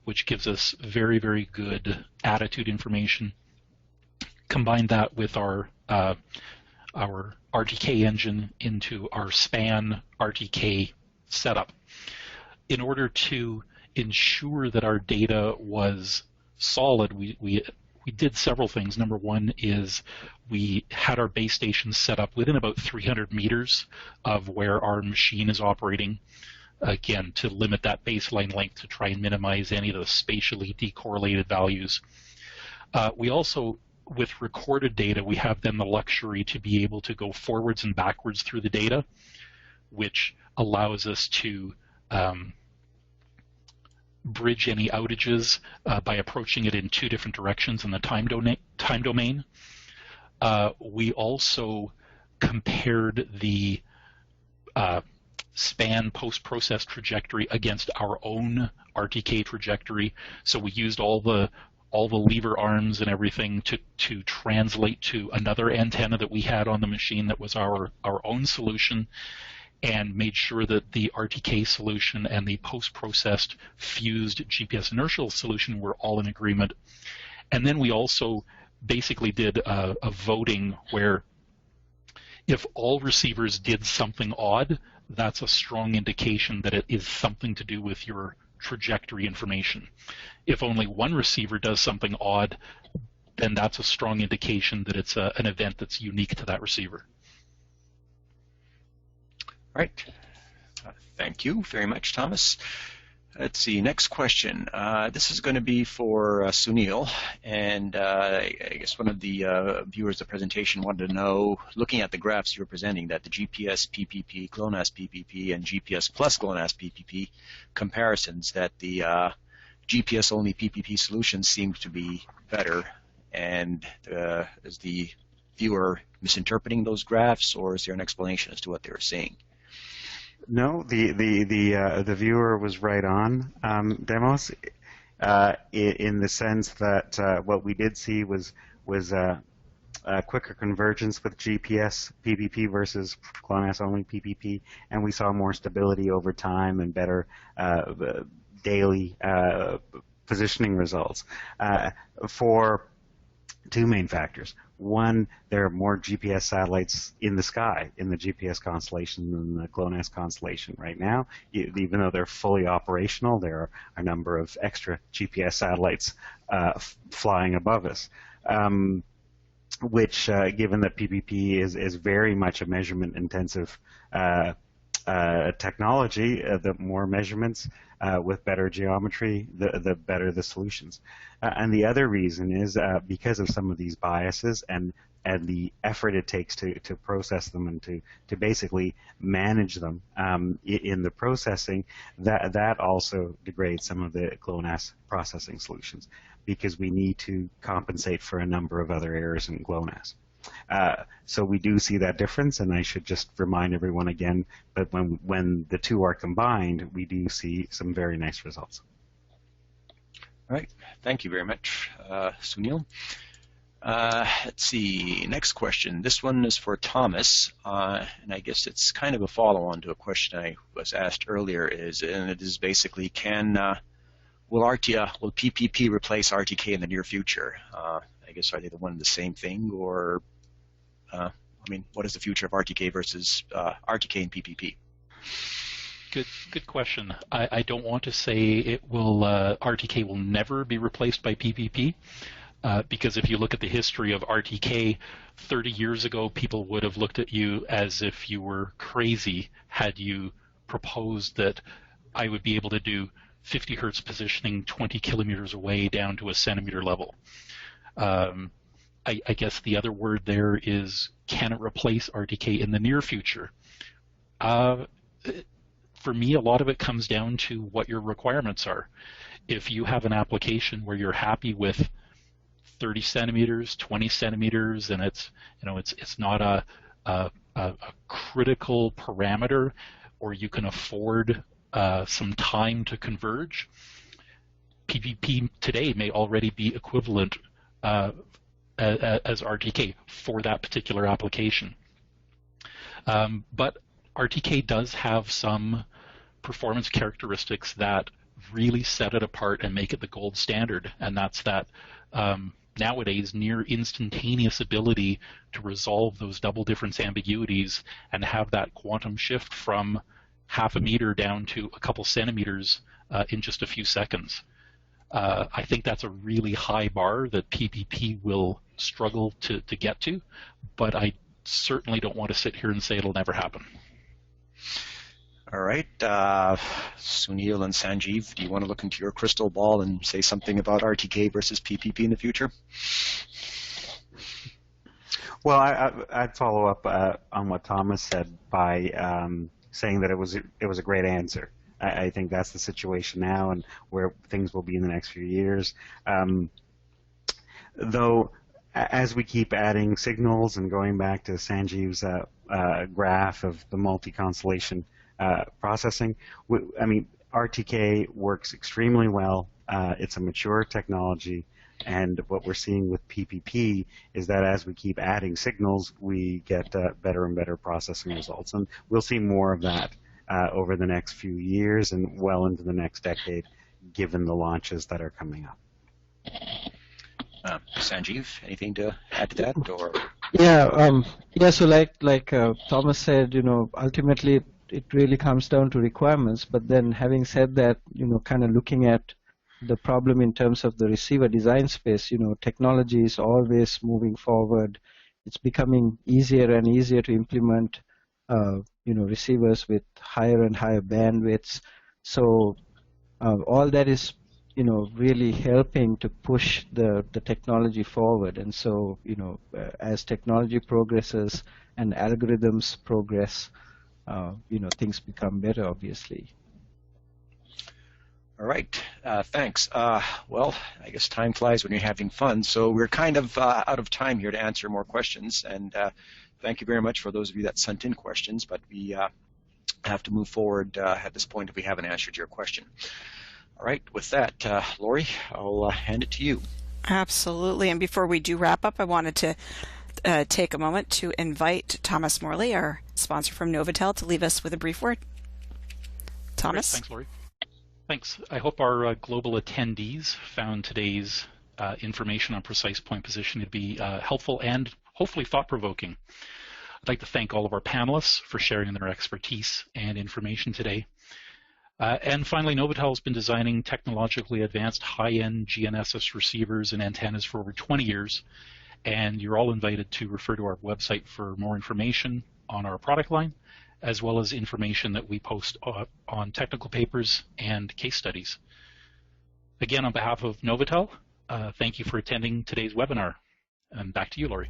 which gives us very, very good attitude information. Combine that with our RTK engine into our span RTK setup. In order to ensure that our data was solid, we did several things. Number one is we had our base stations set up within about 300 meters of where our machine is operating, again, to limit that baseline length to try and minimize any of the spatially decorrelated values. We also, with recorded data, we have then the luxury to be able to go forwards and backwards through the data, which allows us to bridge any outages by approaching it in two different directions in the time domain. We also compared the span post-process trajectory against our own RTK trajectory. So we used all the lever arms and everything to translate to another antenna that we had on the machine that was our own solution, and made sure that the RTK solution and the post-processed fused GPS inertial solution were all in agreement. And then we also basically did a voting where if all receivers did something odd, that's a strong indication that it is something to do with your trajectory information. If only one receiver does something odd, then that's a strong indication that it's an event that's unique to that receiver. All right. Thank you very much, Thomas. Let's see, next question. This is going to be for Sunil, and I guess one of the viewers of the presentation wanted to know, looking at the graphs you were presenting, that the GPS PPP, GLONASS PPP, and GPS plus GLONASS PPP comparisons, that the GPS-only PPP solutions seem to be better. And is the viewer misinterpreting those graphs, or is there an explanation as to what they were seeing? No, the viewer was right on, Demos, in the sense that what we did see was quicker convergence with GPS PPP versus GLONASS only PPP, and we saw more stability over time and better daily positioning results for two main factors. One, there are more GPS satellites in the sky in the GPS constellation than the GLONASS constellation right now. Even though they're fully operational, there are a number of extra GPS satellites flying above us, which, given that PPP is very much a measurement-intensive technology, the more measurements with better geometry, the better the solutions. And the other reason is because of some of these biases and the effort it takes to process them and to basically manage them in the processing, that also degrades some of the GLONASS processing solutions, because we need to compensate for a number of other errors in GLONASS. So we do see that difference, and I should just remind everyone again that when the two are combined, we do see some very nice results. All right, thank you very much, Sunil. Let's see, next question. This one is for Thomas, and I guess it's kind of a follow-on to a question I was asked earlier. And it is basically, will PPP replace RTK in the near future? I guess, are they the one and the same thing, or I mean, what is the future of RTK versus RTK and PPP? Good question. I don't want to say it will. RTK will never be replaced by PPP. Because if you look at the history of RTK, 30 years ago, people would have looked at you as if you were crazy had you proposed that I would be able to do 50 hertz positioning 20 kilometers away down to a centimeter level. I guess the other word there is, can it replace RTK in the near future? For me, a lot of it comes down to what your requirements are. If you have an application where you're happy with 30 centimeters, 20 centimeters, and it's not a critical parameter, or you can afford some time to converge, PPP today may already be equivalent as RTK for that particular application. But RTK does have some performance characteristics that really set it apart and make it the gold standard, and that's that nowadays near instantaneous ability to resolve those double difference ambiguities and have that quantum shift from half a meter down to a couple centimeters in just a few seconds. I think that's a really high bar that PPP will struggle to get to, but I certainly don't want to sit here and say it'll never happen. All right, Sunil and Sanjeev, do you want to look into your crystal ball and say something about RTK versus PPP in the future? Well, I'd follow up on what Thomas said by saying that it was a great answer. I think that's the situation now, and where things will be in the next few years. Though, as we keep adding signals and going back to Sanjeev's graph of the multi-constellation processing, I mean, RTK works extremely well. It's a mature technology, and what we're seeing with PPP is that as we keep adding signals, we get better and better processing results, and we'll see more of that over the next few years and well into the next decade, given the launches that are coming up. Sanjeev, anything to add to that? Or yeah. So like Thomas said, ultimately it really comes down to requirements. But then, having said that, kind of looking at the problem in terms of the receiver design space, technology is always moving forward. It's becoming easier and easier to implement, receivers with higher and higher bandwidths. So all that is, really helping to push the technology forward. And so, as technology progresses and algorithms progress, things become better, obviously. All right, thanks. Well, I guess time flies when you're having fun, so we're kind of out of time here to answer more questions, and thank you very much for those of you that sent in questions, but we have to move forward at this point if we haven't answered your question. All right, with that, Lori, I'll hand it to you. Absolutely, and before we do wrap up, I wanted to take a moment to invite Thomas Morley, our sponsor from Novitel, to leave us with a brief word. Thomas? Great. Thanks, Lori. Thanks. I hope our global attendees found today's information on precise point position to be helpful and hopefully thought-provoking. I'd like to thank all of our panelists for sharing their expertise and information today. And finally, Novitel has been designing technologically advanced high-end GNSS receivers and antennas for over 20 years, and you're all invited to refer to our website for more information on our product line as well as information that we post on technical papers and case studies. Again, on behalf of Novitel, thank you for attending today's webinar. And back to you, Lori.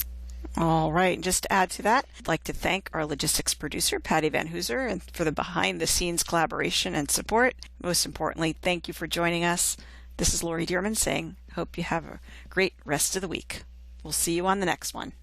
All right. Just to add to that, I'd like to thank our logistics producer, Patty Van Hooser, and for the behind-the-scenes collaboration and support. Most importantly, thank you for joining us. This is Lori Dearman saying, hope you have a great rest of the week. We'll see you on the next one.